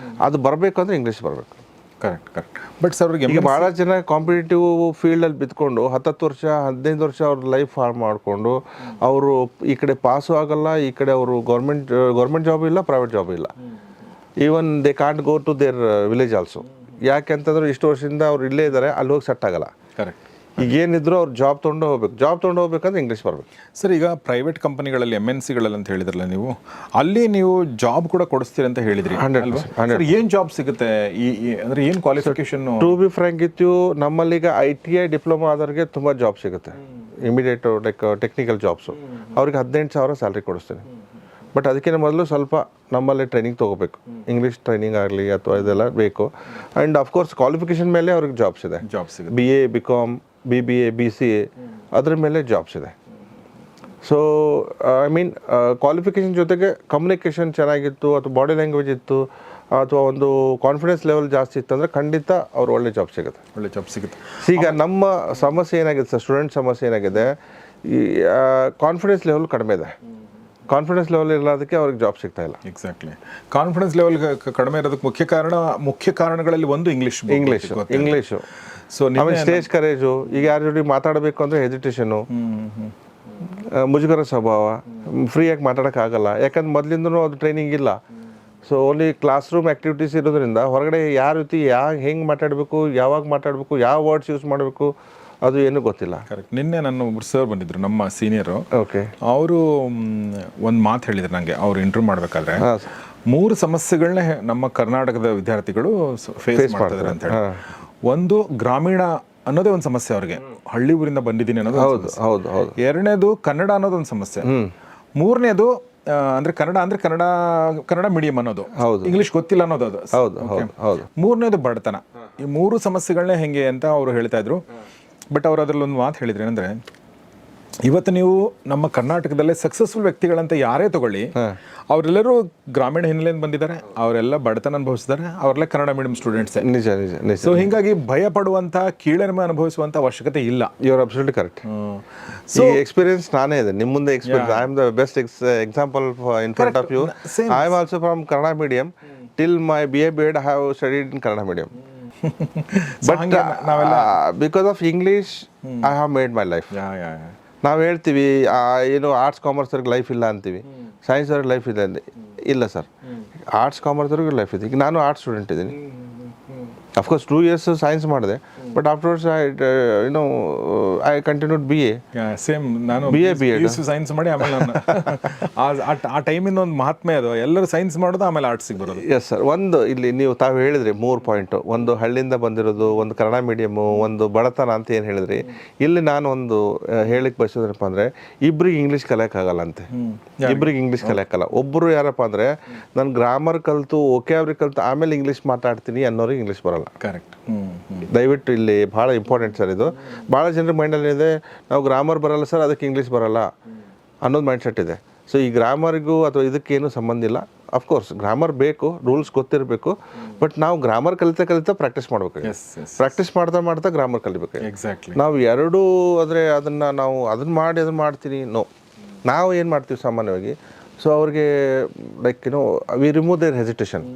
[SPEAKER 2] ಅದು ಬರಬೇಕು ಅಂದರೆ ಇಂಗ್ಲೀಷ್ ಬರಬೇಕು.
[SPEAKER 1] ಕರೆಕ್ಟ್. ಬಟ್ ಸರ್ ಅವ್ರಿಗೆ
[SPEAKER 2] ಈಗ ಭಾಳ ಜನ ಕಾಂಪಿಟೇಟಿವ್ ಫೀಲ್ಡಲ್ಲಿ ಬಿತ್ಕೊಂಡು 10 ವರ್ಷ 15 ವರ್ಷ ಅವ್ರ ಲೈಫ್ ಹಾಳು ಮಾಡಿಕೊಂಡು ಅವರು ಈ ಕಡೆ ಪಾಸು ಆಗಲ್ಲ, ಈ ಕಡೆ ಅವರು ಗೌರ್ಮೆಂಟ್ ಜಾಬ್ ಇಲ್ಲ, ಪ್ರೈವೇಟ್ ಜಾಬ್ ಇಲ್ಲ. Even they can't go to their village also. ಯಾಕೆ ಅಂತಂದ್ರೆ ಇಷ್ಟು ವರ್ಷದಿಂದ ಅವ್ರು ಇಲ್ಲೇ ಇದ್ದಾರೆ, ಅಲ್ಲಿ ಹೋಗಿ ಸೆಟ್ ಆಗಲ್ಲ.
[SPEAKER 1] ಕರೆಕ್ಟ್.
[SPEAKER 2] ಈಗ ಏನಿದ್ರು ಅವ್ರು ಜಾಬ್ ತೊಗೊಂಡು ಹೋಗ್ಬೇಕಂದ್ರೆ ಇಂಗ್ಲೀಷ್ ಬರಬೇಕು.
[SPEAKER 1] ಸರ್ ಈಗ ಪ್ರೈವೇಟ್ ಕಂಪನಿಗಳಲ್ಲಿ MNCಗಳಲ್ಲಿ ಅಂತ ಹೇಳಿದ್ರಲ್ಲ ನೀವು, ಅಲ್ಲಿ ನೀವು ಜಾಬ್ ಕೂಡ ಕೊಡಿಸ್ತೀರಿ ಅಂತ ಹೇಳಿದ್ರಿ. 100%. ಏನು ಜಾಬ್ ಸಿಗುತ್ತೆ? ಅಂದರೆ ಏನು ಕ್ವಾಲಿಫಿಕೇಶನ್?
[SPEAKER 2] ಟು ಬಿ ಫ್ರ್ಯಾಂಕ್ ಇತ್ತು, ನಮ್ಮಲ್ಲೀಗ ITI ಡಿಪ್ಲೊಮಾ ಆದವ್ರಿಗೆ ತುಂಬ ಜಾಬ್ ಸಿಗುತ್ತೆ, ಇಮಿಡಿಯೇಟ್ ಲೈಕ್ ಟೆಕ್ನಿಕಲ್ ಜಾಬ್ಸು. ಅವ್ರಿಗೆ 18,000 ಸ್ಯಾಲ್ರಿ ಕೊಡಿಸ್ತೀನಿ. ಬಟ್ ಅದಕ್ಕಿಂತ ಮೊದಲು ಸ್ವಲ್ಪ ನಮ್ಮಲ್ಲಿ ಟ್ರೈನಿಂಗ್ ತೊಗೋಬೇಕು, ಇಂಗ್ಲೀಷ್ ಟ್ರೈನಿಂಗ್ ಆಗಲಿ ಅಥವಾ ಇದೆಲ್ಲ ಬೇಕು. ಆ್ಯಂಡ್ ಆಫ್ಕೋರ್ಸ್ ಕ್ವಾಲಿಫಿಕೇಷನ್ ಮೇಲೆ ಅವ್ರಿಗೆ ಜಾಬ್ಸ್ ಇದೆ. BA, BCom, BBA, BCA ಅದ್ರ ಮೇಲೆ ಜಾಬ್ಸ್ ಇದೆ. ಸೊ ಐ ಮೀನ್ ಕ್ವಾಲಿಫಿಕೇಷನ್ ಜೊತೆಗೆ ಕಮ್ಯುನಿಕೇಷನ್ ಚೆನ್ನಾಗಿತ್ತು, ಅಥವಾ ಬಾಡಿ ಲ್ಯಾಂಗ್ವೇಜ್ ಇತ್ತು, ಅಥವಾ ಒಂದು ಕಾನ್ಫಿಡೆನ್ಸ್ ಲೆವೆಲ್ ಜಾಸ್ತಿ ಇತ್ತು ಅಂದರೆ ಖಂಡಿತ ಅವ್ರು ಒಳ್ಳೆ ಜಾಬ್ ಸಿಗುತ್ತೆ. ಈಗ ನಮ್ಮ ಸಮಸ್ಯೆ ಏನಾಗಿದೆ ಸರ್, ಸ್ಟೂಡೆಂಟ್ ಸಮಸ್ಯೆ ಏನಾಗಿದೆ, ಈ ಕಾನ್ಫಿಡೆನ್ಸ್ ಲೆವೆಲ್ ಕಡಿಮೆ ಇದೆ. ಕಾನ್ಫಿಡೆನ್ಸ್ ಲೆವೆಲ್ ಇರೋದಕ್ಕೆ ಅವ್ರಿಗೆ ಜಾಬ್ ಸಿಗ್ತಾ ಇಲ್ಲ.
[SPEAKER 1] ಎಕ್ಸಾಕ್ಟ್ಲಿ. ಕಾನ್ಫಿಡೆನ್ಸ್ ಲೆವೆಲ್ ಕಡಿಮೆ ಇರೋದಕ್ಕೆ ಮುಖ್ಯ ಕಾರಣಗಳಲ್ಲಿ ಒಂದು ಇಂಗ್ಲೀಷು. ಸೊ
[SPEAKER 2] ಆಮೇಲೆ ಸ್ಟೇಜ್ ಕರೇಜು, ಈಗ ಯಾರ ಜೊತೆ ಮಾತಾಡಬೇಕು ಅಂದರೆ ಹೆಸಿಟೇಷನು, ಮುಜುಗರ ಸ್ವಭಾವ, ಫ್ರೀಯಾಗಿ ಮಾತಾಡೋಕ್ಕಾಗಲ್ಲ. ಯಾಕಂದ್ರೆ ಮೊದಲಿಂದನೂ ಅದು ಟ್ರೈನಿಂಗ್ ಇಲ್ಲ. So only class room activities ಇರೋದ್ರಿಂದ ಹೊರಗಡೆ ಯಾರ ಜೊತೆ ಹೆಂಗೆ ಮಾತಾಡಬೇಕು, ಯಾವಾಗ ಮಾತಾಡಬೇಕು, ಯಾವ ವರ್ಡ್ಸ್ ಯೂಸ್ ಮಾಡಬೇಕು ಅದು ಏನೂ ಗೊತ್ತಿಲ್ಲ.
[SPEAKER 1] ಕರೆಕ್ಟ್. ನಿನ್ನೆ ನನ್ನ ಒಬ್ಬರು ಸರ್ ಬಂದಿದ್ರು, ನಮ್ಮ ಸೀನಿಯರು.
[SPEAKER 2] ಓಕೆ.
[SPEAKER 1] ಅವರು ಒಂದು ಮಾತು ಹೇಳಿದ್ರು ನನಗೆ, ಅವ್ರು ಇಂಟರ್ವ್ಯೂ ಮಾಡಬೇಕಾದ್ರೆ 3 ಸಮಸ್ಯೆಗಳನ್ನ ನಮ್ಮ ಕರ್ನಾಟಕದ ವಿದ್ಯಾರ್ಥಿಗಳು ಫೇಸ್ ಮಾಡ್ತಿದ್ದಾರೆ ಅಂತ ಹೇಳಿ. ಒಂದು ಗ್ರಾಮೀಣ ಅನ್ನೋದೇ ಒಂದು ಸಮಸ್ಯೆ ಅವ್ರಿಗೆ, ಹಳ್ಳಿ ಊರಿಂದ ಬಂದಿದ್ದೀನಿ ಅನ್ನೋದು.
[SPEAKER 2] ಹೌದು.
[SPEAKER 1] ಎರಡನೇದು ಕನ್ನಡ ಅನ್ನೋದೊಂದು ಸಮಸ್ಯೆ. ಮೂರನೇದು ಅಂದ್ರೆ ಕನ್ನಡ ಮೀಡಿಯಂ ಅನ್ನೋದು, ಇಂಗ್ಲಿಷ್ ಗೊತ್ತಿಲ್ಲ ಅನ್ನೋದು ಅದು.
[SPEAKER 2] ಹೌದು.
[SPEAKER 1] ಮೂರನೇದು ಬಡತನ. ಈ 3 ಸಮಸ್ಯೆಗಳನ್ನೇ ಹೆಂಗೆ ಅಂತ ಅವರು ಹೇಳ್ತಾ ಇದ್ರು. ಬಟ್ ಅವ್ರು ಅದರಲ್ಲಿ ಒಂದು ಮಾತು ಹೇಳಿದ್ರು, ಏನಂದ್ರೆ ಇವತ್ತು ನೀವು ನಮ್ಮ ಕರ್ನಾಟಕದಲ್ಲೇ ಸಕ್ಸಸ್ಫುಲ್ ವ್ಯಕ್ತಿಗಳಂತ ಯಾರೇ ತಗೊಳ್ಳಿ, ಅವರೆಲ್ಲರೂ ಗ್ರಾಮೀಣ ಹಿನ್ನೆಲೆಯಿಂದ ಬಂದಿದ್ದಾರೆ, ಅವರೆಲ್ಲ ಬಡತನ ಅನುಭವಿಸಿದ್ದಾರೆ, ಅವರೆಲ್ಲ ಕನ್ನಡ ಮೀಡಿಯಂ ಸ್ಟೂಡೆಂಟ್ಸ್.
[SPEAKER 2] ನಿಜ.
[SPEAKER 1] ಸೊ ಹಿಂಗಾಗಿ ಭಯ ಪಡುವಂತ, ಕೀಳರಿಮೆ ಅನುಭವಿಸುವಂತ ಅವಶ್ಯಕತೆ ಇಲ್ಲ.
[SPEAKER 2] You are absolutely correct. So experience ನಾನೇ ಇದೆ ನಿಮ್ಮ ಮುಂದೆ. I am the best example in front of you. I am also from Kannada medium. Till my BA B.Ed I have studied in Kannada medium. But because of English I have made my life. ನಾವು ಹೇಳ್ತೀವಿ ಏನು arts commerce ಅವ್ರಿಗೆ life ಇಲ್ಲ ಅಂತೀವಿ, science ಅವ್ರಿಗೆ life ಇದೆ ಅಂತ. ಇಲ್ಲ ಸರ್, ಆರ್ಟ್ಸ್ ಕಾಮರ್ಸ್ ಅವ್ರಿಗೆ ಲೈಫ್ ಇದೆ. ಈಗ ನಾನು ಆರ್ಟ್ಸ್ ಸ್ಟೂಡೆಂಟ್ ಇದ್ದೀನಿ. ಅಫ್ಕೋರ್ಸ್ 2 years ಸೈನ್ಸ್ ಮಾಡಿದೆ, but afterwards I continued BA.
[SPEAKER 1] Same. ನಾನು BA ಸೈನ್ಸ್ ಮಾಡಿ ಆಮೇಲೆ ನಾನು ಆ ಟೈಮಿಂದ ಒಂದು ಮಹಾತ್ಮೆ ಅದು, ಎಲ್ಲರೂ ಸೈನ್ಸ್ ಮಾಡೋದು ಆಮೇಲೆ ಆರ್ಟ್ಸಿಗೆ ಬರೋದು.
[SPEAKER 2] Yes sir. ಒಂದು ಇಲ್ಲಿ ನೀವು ತಾವು ಹೇಳಿದ್ರಿ 3 ಪಾಯಿಂಟು, ಒಂದು ಹಳ್ಳಿಯಿಂದ ಬಂದಿರೋದು, ಒಂದು ಕನ್ನಡ ಮೀಡಿಯಮು, ಒಂದು ಬಡತನ ಅಂತ ಏನು ಹೇಳಿದ್ರಿ. ಇಲ್ಲಿ ನಾನು ಒಂದು ಹೇಳಿಕ್ಕೆ ಬಯಸೋದ್ರಪ್ಪ ಅಂದರೆ, ಇಬ್ಬರಿಗೆ ಇಂಗ್ಲೀಷ್ ಕಲಿಯೋಕ್ಕಾಗಲ್ಲ ಅಂತೆ. ಇಬ್ಬರಿಗೆ ಇಂಗ್ಲೀಷ್ ಕಲಿಯೋಕ್ಕಲ್ಲ. ಒಬ್ಬರು ಯಾರಪ್ಪ ಅಂದರೆ, ನಾನು ಗ್ರಾಮರ್ ಕಲಿತು ವೊಕ್ಯಾಬ್ಯುಲರಿ ಕಲಿತು ಆಮೇಲೆ ಇಂಗ್ಲೀಷ್ ಮಾತಾಡ್ತೀನಿ ಅನ್ನೋರಿಗೆ ಇಂಗ್ಲೀಷ್ ಬರಲ್ಲ.
[SPEAKER 1] ಕರೆಕ್ಟ್.
[SPEAKER 2] ದಯವಿಟ್ಟು ಇಲ್ಲಿ ಭಾಳ ಇಂಪಾರ್ಟೆಂಟ್ ಸರ್ ಇದು. ಭಾಳ ಜನರ ಮೈಂಡಲ್ಲಿ ಇದೆ, ನಾವು ಗ್ರಾಮರ್ ಬರಲ್ಲ ಸರ್ ಅದಕ್ಕೆ ಇಂಗ್ಲೀಷ್ ಬರಲ್ಲ ಅನ್ನೋದು ಮೈಂಡ್ ಸೆಟ್ ಇದೆ. ಸೊ ಈ ಗ್ರಾಮರ್ಗೂ ಅಥವಾ ಇದಕ್ಕೇನು ಸಂಬಂಧ ಇಲ್ಲ. ಅಫ್ಕೋರ್ಸ್ ಗ್ರಾಮರ್ ಬೇಕು, ರೂಲ್ಸ್ ಗೊತ್ತಿರಬೇಕು, ಬಟ್ ನಾವು ಗ್ರಾಮರ್ ಕಲಿತಾ ಪ್ರಾಕ್ಟೀಸ್ ಮಾಡಬೇಕು. ಪ್ರಾಕ್ಟೀಸ್ ಮಾಡ್ತಾ ಗ್ರಾಮರ್ ಕಲಿಬೇಕು.
[SPEAKER 1] ಎಕ್ಸಾಕ್ಟ್ಲಿ.
[SPEAKER 2] ನಾವು ಎರಡೂ ಅಂದರೆ ಅದನ್ನು ಮಾಡ್ತೀನಿ. ನಾವು ಏನು ಮಾಡ್ತೀವಿ ಸಾಮಾನ್ಯವಾಗಿ, ಸೊ ಅವ್ರಿಗೆ like we remove their hesitation,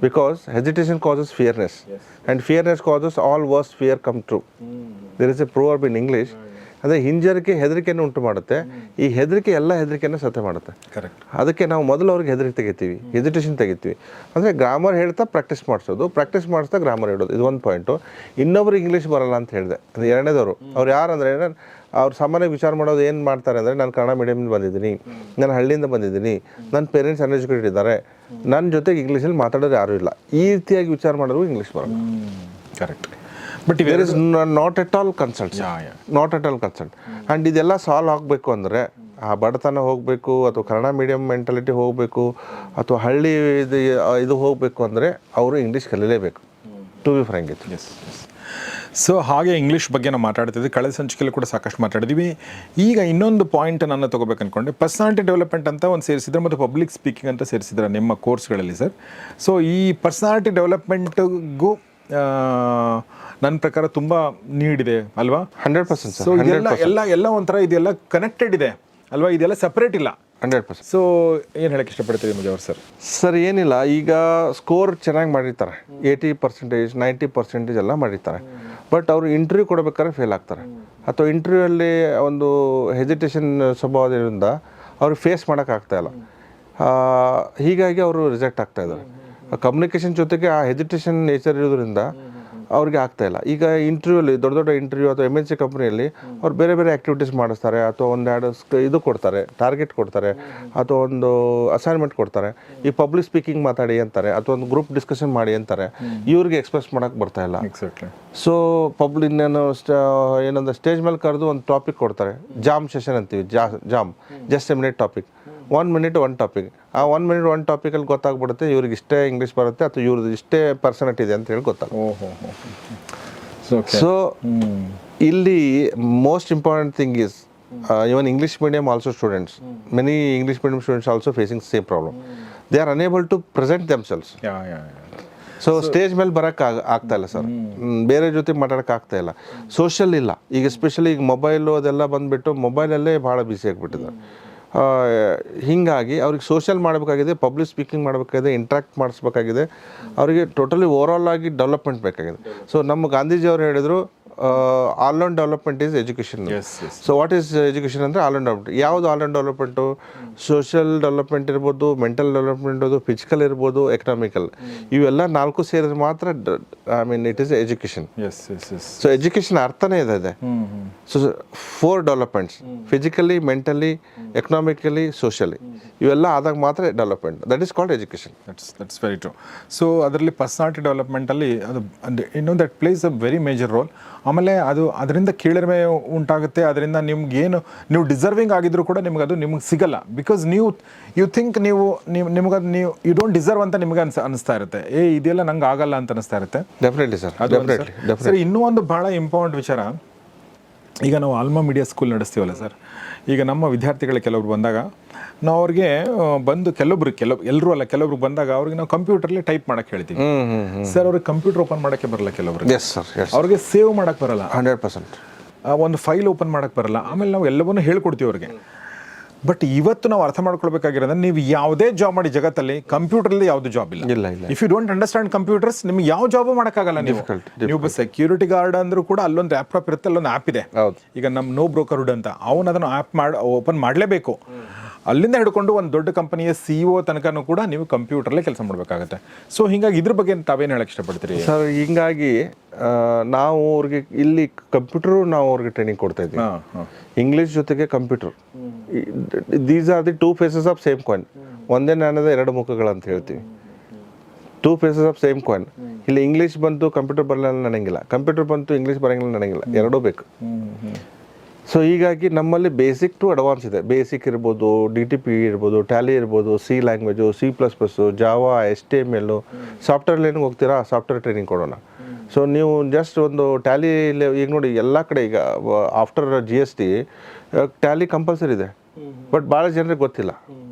[SPEAKER 2] because hesitation causes fearness, and fearness causes all worst fear come true. There is a proverb in English, ಅಂದರೆ ಹಿಂಜರಿಕೆ ಹೆದರಿಕೆಯನ್ನು ಉಂಟು ಮಾಡುತ್ತೆ. ಈ ಎಲ್ಲ ಹೆದರಿಕೆಯನ್ನು ಸತ್ಯ ಮಾಡುತ್ತೆ.
[SPEAKER 1] ಕರೆಕ್ಟ್. ಅದಕ್ಕೆ
[SPEAKER 2] ನಾವು ಮೊದಲು ಅವ್ರಿಗೆ ಹೆಸಿಟೇಷನ್ ತೆಗಿತೀವಿ. ಅಂದರೆ ಗ್ರಾಮರ್ ಹೇಳ್ತಾ ಪ್ರಾಕ್ಟೀಸ್ ಮಾಡಿಸ್ತಾ ಗ್ರಾಮರ್ ಹೇಳೋದು, ಇದು ಒಂದು ಪಾಯಿಂಟು. ಇನ್ನೊಬ್ರಿಗೆ ಇಂಗ್ಲೀಷ್ ಬರಲ್ಲ ಅಂತ ಹೇಳಿದೆ. ಅದು ಎರಡನೇದವರು. ಅವ್ರು ಯಾರಂದರೆ, ಅವ್ರು ಸಾಮಾನ್ಯವಾಗಿ ವಿಚಾರ ಮಾಡೋದು ಏನು ಮಾಡ್ತಾರೆ ಅಂದರೆ, ನಾನು ಕನ್ನಡ ಮೀಡಿಯಮಿಂದ ಬಂದಿದ್ದೀನಿ, ನಾನು ಹಳ್ಳಿಯಿಂದ ಬಂದಿದ್ದೀನಿ, ನನ್ನ ಪೇರೆಂಟ್ಸ್ ಅನ್ಎಜುಕೇಟೆಡ್ ಇದ್ದಾರೆ, ನನ್ನ ಜೊತೆಗೆ ಇಂಗ್ಲೀಷಲ್ಲಿ ಮಾತಾಡೋರು ಯಾರೂ ಇಲ್ಲ, ಈ ರೀತಿಯಾಗಿ ವಿಚಾರ ಮಾಡೋರು ಇಂಗ್ಲೀಷ್ ಬರಲ್ಲ.
[SPEAKER 1] Correct. But
[SPEAKER 2] there is not at all consult. And ಇದೆಲ್ಲ ಸಾಲ್ವ್ ಆಗಬೇಕು ಅಂದರೆ, ಆ ಬಡತನ ಹೋಗಬೇಕು, ಅಥವಾ ಕನ್ನಡ ಮೀಡಿಯಂ ಮೆಂಟಾಲಿಟಿ ಹೋಗಬೇಕು, ಅಥವಾ ಹಳ್ಳಿ ಇದು ಹೋಗಬೇಕು ಅಂದರೆ ಅವರು ಇಂಗ್ಲೀಷ್ ಕಲೀಲೇಬೇಕು. To be frank it.
[SPEAKER 1] So ಹಾಗೆ ಇಂಗ್ಲೀಷ್ ಬಗ್ಗೆ ನಾವು ಮಾತಾಡ್ತಿದ್ವಿ, ಕಳೆದ ಸಂಚಿಕೆಯಲ್ಲಿ ಕೂಡ ಸಾಕಷ್ಟು ಮಾತಾಡಿದ್ವಿ. ಈಗ ಇನ್ನೊಂದು ಪಾಯಿಂಟ್ ನಾನು ತೊಗೋಬೇಕು ಅಂದ್ಕೊಂಡೆ. ಪರ್ಸನಾಲಿಟಿ ಡೆವಲಪ್ಮೆಂಟ್ ಅಂತ ಒಂದು ಸೇರಿಸಿದ್ರೆ, ಮತ್ತು ಪಬ್ಲಿಕ್ ಸ್ಪೀಕಿಂಗ್ ಅಂತ ಸೇರಿಸಿದ್ರೆ ನಿಮ್ಮ ಕೋರ್ಸ್ಗಳಲ್ಲಿ ಸರ್. ಸೊ ಈ ಪರ್ಸನಾಲಿಟಿ ಡೆವಲಪ್ಮೆಂಟ್ಗೂ ನನ್ನ ಪ್ರಕಾರ ತುಂಬ ನೀಡಿದೆ ಅಲ್ವಾ?
[SPEAKER 2] 100%.
[SPEAKER 1] ಸೊ ಎಲ್ಲ ಒಂಥರ ಇದೆಲ್ಲ ಕನೆಕ್ಟೆಡ್ ಇದೆ ಅಲ್ವಾ? ಇದೆಲ್ಲ ಸಪ್ರೇಟ್ ಇಲ್ಲ.
[SPEAKER 2] 100%.
[SPEAKER 1] ಸೊ ಏನು ಹೇಳಕ್ಕೆ ಇಷ್ಟಪಡ್ತೀವಿ ಮುಜಾವರ್ ಸರ್?
[SPEAKER 2] ಸರ್ ಏನಿಲ್ಲ, ಈಗ ಸ್ಕೋರ್ ಚೆನ್ನಾಗಿ ಮಾಡಿರ್ತಾರೆ, 80%, 90% ಎಲ್ಲ ಮಾಡಿರ್ತಾರೆ. ಬಟ್ ಅವರು ಇಂಟರ್ವ್ಯೂ ಕೊಡಬೇಕಾದ್ರೆ ಫೇಲ್ ಆಗ್ತಾರೆ, ಅಥವಾ ಇಂಟರ್ವ್ಯೂಯಲ್ಲಿ ಒಂದು ಹೆಸಿಟೇಷನ್ ಸ್ವಭಾವದಿಂದ ಅವ್ರಿಗೆ ಫೇಸ್ ಮಾಡೋಕ್ಕಾಗ್ತಾಯಿಲ್ಲ. ಹೀಗಾಗಿ ಅವರು ರಿಜೆಕ್ಟ್ ಆಗ್ತಾಯಿದ್ದಾರೆ. ಕಮ್ಯುನಿಕೇಷನ್ ಜೊತೆಗೆ ಆ ಹೆಸಿಟೇಷನ್ ನೇಚರ್ ಇರೋದ್ರಿಂದ ಅವ್ರಿಗೆ ಆಗ್ತಾಯಿಲ್ಲ. ಈಗ ಇಂಟರ್ವ್ಯೂಲಿ ದೊಡ್ಡ ಇಂಟರ್ವ್ಯೂ ಅಥವಾ MNC ಕಂಪ್ನಿಯಲ್ಲಿ ಅವ್ರು ಬೇರೆ ಆ್ಯಕ್ಟಿವಿಟೀಸ್ ಮಾಡಿಸ್ತಾರೆ, ಅಥವಾ ಒಂದೆರಡು ಇದು ಕೊಡ್ತಾರೆ, ಟಾರ್ಗೆಟ್ ಕೊಡ್ತಾರೆ, ಅಥವಾ ಒಂದು ಅಸೈನ್ಮೆಂಟ್ ಕೊಡ್ತಾರೆ. ಈ ಪಬ್ಲಿಕ್ ಸ್ಪೀಕಿಂಗ್ ಮಾತಾಡಿ ಅಂತಾರೆ, ಅಥವಾ ಒಂದು ಗ್ರೂಪ್ ಡಿಸ್ಕಷನ್ ಮಾಡಿ ಅಂತಾರೆ. ಇವ್ರಿಗೆ ಎಕ್ಸ್ಪ್ರೆಸ್ ಮಾಡೋಕ್ಕೆ ಬರ್ತಾಯಿಲ್ಲ. ಸೊ ಏನಂದ್ರೆ ಸ್ಟೇಜ್ ಮೇಲೆ ಕರೆದು ಒಂದು ಟಾಪಿಕ್ ಕೊಡ್ತಾರೆ, ಜಾಮ್ ಸೆಷನ್ ಅಂತೀವಿ. Jam just A minute topic, 1 minute 1 topic. ಆ 1 minute 1 ಟಾಪಿಕಲ್ಲಿ ಗೊತ್ತಾಗ್ಬಿಡುತ್ತೆ ಇವ್ರಿಗೆ ಇಷ್ಟೇ ಇಂಗ್ಲೀಷ್ ಬರುತ್ತೆ, ಅಥವಾ ಇವ್ರದ್ದು ಇಷ್ಟೇ ಪರ್ಸನಾಲಿಟಿ ಇದೆ ಅಂತ ಹೇಳಿ ಗೊತ್ತಾಗುತ್ತೆ. ಸೊ ಇಲ್ಲಿ most important thing is, even English medium also students, many English medium students also facing same problem. They are unable to present themselves. So stage ಮೇಲೆ ಬರೋಕ್ಕೆ ಆಗ್ತಾ ಇಲ್ಲ ಸರ್, ಬೇರೆ ಜೊತೆ ಮಾತಾಡೋಕ್ಕೆ ಆಗ್ತಾ ಇಲ್ಲ. ಸೋಷಿಯಲ್ ಇಲ್ಲ. ಈಗ ಎಸ್ಪೆಷಲಿ ಈಗ ಮೊಬೈಲು ಅದೆಲ್ಲ ಬಂದುಬಿಟ್ಟು ಮೊಬೈಲಲ್ಲೇ ಭಾಳ ಬ್ಯುಸಿ ಆಗಿಬಿಟ್ಟಿದ್ದಾರೆ. ಹೀಗಾಗಿ ಅವ್ರಿಗೆ ಸೋಷಿಯಲ್ ಮಾಡಬೇಕಾಗಿದೆ, ಪಬ್ಲಿಕ್ ಸ್ಪೀಕಿಂಗ್ ಮಾಡಬೇಕಾಗಿದೆ, ಇಂಟ್ರಾಕ್ಟ್ ಮಾಡಿಸ್ಬೇಕಾಗಿದೆ, ಅವರಿಗೆ ಟೋಟಲಿ ಓವರಾಲ್ ಆಗಿ ಡೆವಲಪ್ಮೆಂಟ್ ಬೇಕಾಗಿದೆ. ಸೊ ನಮ್ಮ ಗಾಂಧೀಜಿಯವರು ಹೇಳಿದರು all round development is education. So what is education ಅಂದರೆ ಆಲ್ ರೌಂಡ್ ಡೆವಲಪ್ಮೆಂಟ್. ಯಾವುದು all round development? Social development ಇರ್ಬೋದು, ಮೆಂಟಲ್ ಡೆವಲಪ್ಮೆಂಟ್ ಇರ್ಬೋದು, ಫಿಸಿಕಲ್ ಇರ್ಬೋದು, ಎಕನಾಮಿಕಲ್, ಇವೆಲ್ಲ 4 ಸೇರಿದ್ರೆ ಮಾತ್ರ I mean it is education. So education ಅರ್ಥನೇ ಇದೆ. So 4 developments: physically, mentally, economically, socially, ಇವೆಲ್ಲ ಆದಾಗ ಮಾತ್ರ development. That is called education.
[SPEAKER 1] That's very true. So ಅದರಲ್ಲಿ ಪರ್ಸನಾಲಿಟಿ ಡೆವಲಪ್ಮೆಂಟಲ್ಲಿ ಅದು that place a very major role. ಆಮೇಲೆ ಅದರಿಂದ ಕೀಳರಿಮೆ ಉಂಟಾಗುತ್ತೆ. ಅದರಿಂದ ನಿಮ್ಗೇನು ನೀವು ಡಿಸರ್ವಿಂಗ್ ಆಗಿದ್ರು ಕೂಡ ನಿಮ್ಗೆ ಸಿಗಲ್ಲ. ಬಿಕಾಸ್ ಯು ಥಿಂಕ್ ನಿಮ್ಗೆ ಯು ಡೋಂಟ್ ಡಿಸರ್ವ್ ಅಂತ ನಿಮ್ಗೆ ಅನಿಸ್ತಾ ಇರುತ್ತೆ. ಇದೆಲ್ಲ ನಂಗೆ ಆಗಲ್ಲ ಅಂತ ಅನಿಸ್ತಾ ಇರುತ್ತೆ.
[SPEAKER 2] Definitely sir.
[SPEAKER 1] ಸರ್, ಇನ್ನೂ ಒಂದು ಭಾಳ ಇಂಪಾರ್ಟೆಂಟ್ ವಿಚಾರ. ಈಗ ನಾವು ಆಲ್ಮಾ ಮೀಡಿಯಾ ಸ್ಕೂಲ್ ನಡೆಸ್ತೀವಲ್ಲ ಸರ್, ಈಗ ನಮ್ಮ ವಿದ್ಯಾರ್ಥಿಗಳು ಕೆಲವರು ಬಂದಾಗ ನಾವು ಅವ್ರಿಗೆ ಎಲ್ಲರೂ ಅಲ್ಲ, ಕೆಲವ್ರಿಗೆ ಬಂದಾಗ ಅವ್ರಿಗೆ ನಾವು ಕಂಪ್ಯೂಟರ್ಲಿ ಟೈಪ್ ಮಾಡಕ್ಕೆ ಹೇಳ್ತೀವಿ ಸರ್. ಅವ್ರಿಗೆ ಕಂಪ್ಯೂಟರ್ ಓಪನ್ ಮಾಡೋಕ್ಕೆ ಬರಲ್ಲ, ಕೆಲವ್ರಿಗೆ ಅವ್ರಿಗೆ ಸೇವ್ ಮಾಡಕ್ಕೆ ಬರಲ್ಲ,
[SPEAKER 2] 100%.
[SPEAKER 1] ಒಂದು ಫೈಲ್ ಓಪನ್ ಮಾಡಕ್ಕೆ ಬರಲ್ಲ. ಆಮೇಲೆ ನಾವು ಎಲ್ಲವನ್ನೂ ಹೇಳ್ಕೊಡ್ತೀವಿ ಅವ್ರಿಗೆ. ಬಟ್ ಇವತ್ತು ನಾವು ಅರ್ಥ ಮಾಡ್ಕೊಳ್ಬೇಕಾಗಿರೋದ್ರೆ, ನೀವು ಯಾವುದೇ ಜಾಬ್ ಮಾಡಿ ಜಗತ್ತಲ್ಲಿ ಕಂಪ್ಯೂಟರ್ಲಿ ಯಾವುದು ಜಾಬ್ ಇಲ್ಲ. If you don't understand computers, ನಿಮ್ಗೆ ಯಾವ ಜಾಬು ಮಾಡೋಕ್ಕಾಗಲ್ಲ. ನೀವು ಸೆಕ್ಯೂರಿಟಿ ಗಾರ್ಡ್ ಅಂದ್ರೂ ಕೂಡ ಅಲ್ಲೊಂದು ಲ್ಯಾಪ್ಟಾಪ್ ಇರುತ್ತೆ, ಅಲ್ಲೊಂದು ಆ್ಯಪ್ ಇದೆ. ಈಗ ನಮ್ಮ ನೋ ಬ್ರೋಕರ್ಹುಡ್ ಅಂತ, ಅವನು ಅದನ್ನು ಆ್ಯಪ್ ಓಪನ್ ಮಾಡಲೇಬೇಕು. ಅಲ್ಲಿಂದ ಹಿಡ್ಕೊಂಡು ಒಂದು ದೊಡ್ಡ ಕಂಪನಿಯ CEO ತನಕನೂ ಕೂಡ ನೀವು ಕಂಪ್ಯೂಟರ್ಲೇ ಕೆಲಸ ಮಾಡಬೇಕಾಗುತ್ತೆ. ಸೊ ಹೀಗಾಗಿ ಇದ್ರ ಬಗ್ಗೆ ತಾವೇನು ಹೇಳಕ್ಕೆ ಇಷ್ಟಪಡ್ತೀರಿ
[SPEAKER 2] ಸರ್? ಹೀಗಾಗಿ ನಾವು ಅವ್ರಿಗೆ ಇಲ್ಲಿ ಕಂಪ್ಯೂಟರು ನಾವು ಅವ್ರಿಗೆ ಟ್ರೈನಿಂಗ್ ಕೊಡ್ತಾ ಇದ್ವಿ. ಇಂಗ್ಲೀಷ್ ಜೊತೆಗೆ computer, these are the 2 faces of same coin. ಒಂದೇ ನಾಣ್ಯದ 2 ಮುಖಗಳಂತ ಹೇಳ್ತೀವಿ. 2 ಫೇಸಸ್ ಆಫ್ ಸೇಮ್ ಕಾಯಿನ್. ಇಲ್ಲಿ ಇಂಗ್ಲೀಷ್ ಬಂತು ಕಂಪ್ಯೂಟರ್ ಬರಲ್ಲ ನಡೆಯಂಗಿಲ್ಲ, ಕಂಪ್ಯೂಟರ್ ಬಂತು ಇಂಗ್ಲೀಷ್ ಬರೋಂಗಿಲ್ಲ ನಡೆಯಂಗಿಲ್ಲ, ಎರಡೂ ಬೇಕು. ಸೊ ಹೀಗಾಗಿ ನಮ್ಮಲ್ಲಿ ಬೇಸಿಕ್ ಟು ಅಡ್ವಾನ್ಸ್ ಇದೆ. ಬೇಸಿಕ್ ಇರ್ಬೋದು, DTP ಇರ್ಬೋದು, ಟ್ಯಾಲಿ ಇರ್ಬೋದು, C language, C++, Java, HTML. Software ಲೈನ್ಗೆ ಹೋಗ್ತೀರಾ, ಸಾಫ್ಟ್ವೇರ್ ಟ್ರೈನಿಂಗ್ ಕೊಡೋಣ. ಸೊ ನೀವು ಜಸ್ಟ್ ಒಂದು ಟ್ಯಾಲಿ, ಈಗ ನೋಡಿ ಎಲ್ಲ ಕಡೆ ಈಗ ಆಫ್ಟರ್ GST ಟ್ಯಾಲಿ ಕಂಪಲ್ಸರಿ ಇದೆ. ಬಟ್ ಭಾಳ ಜನರಿಗೆ ಗೊತ್ತಿಲ್ಲ.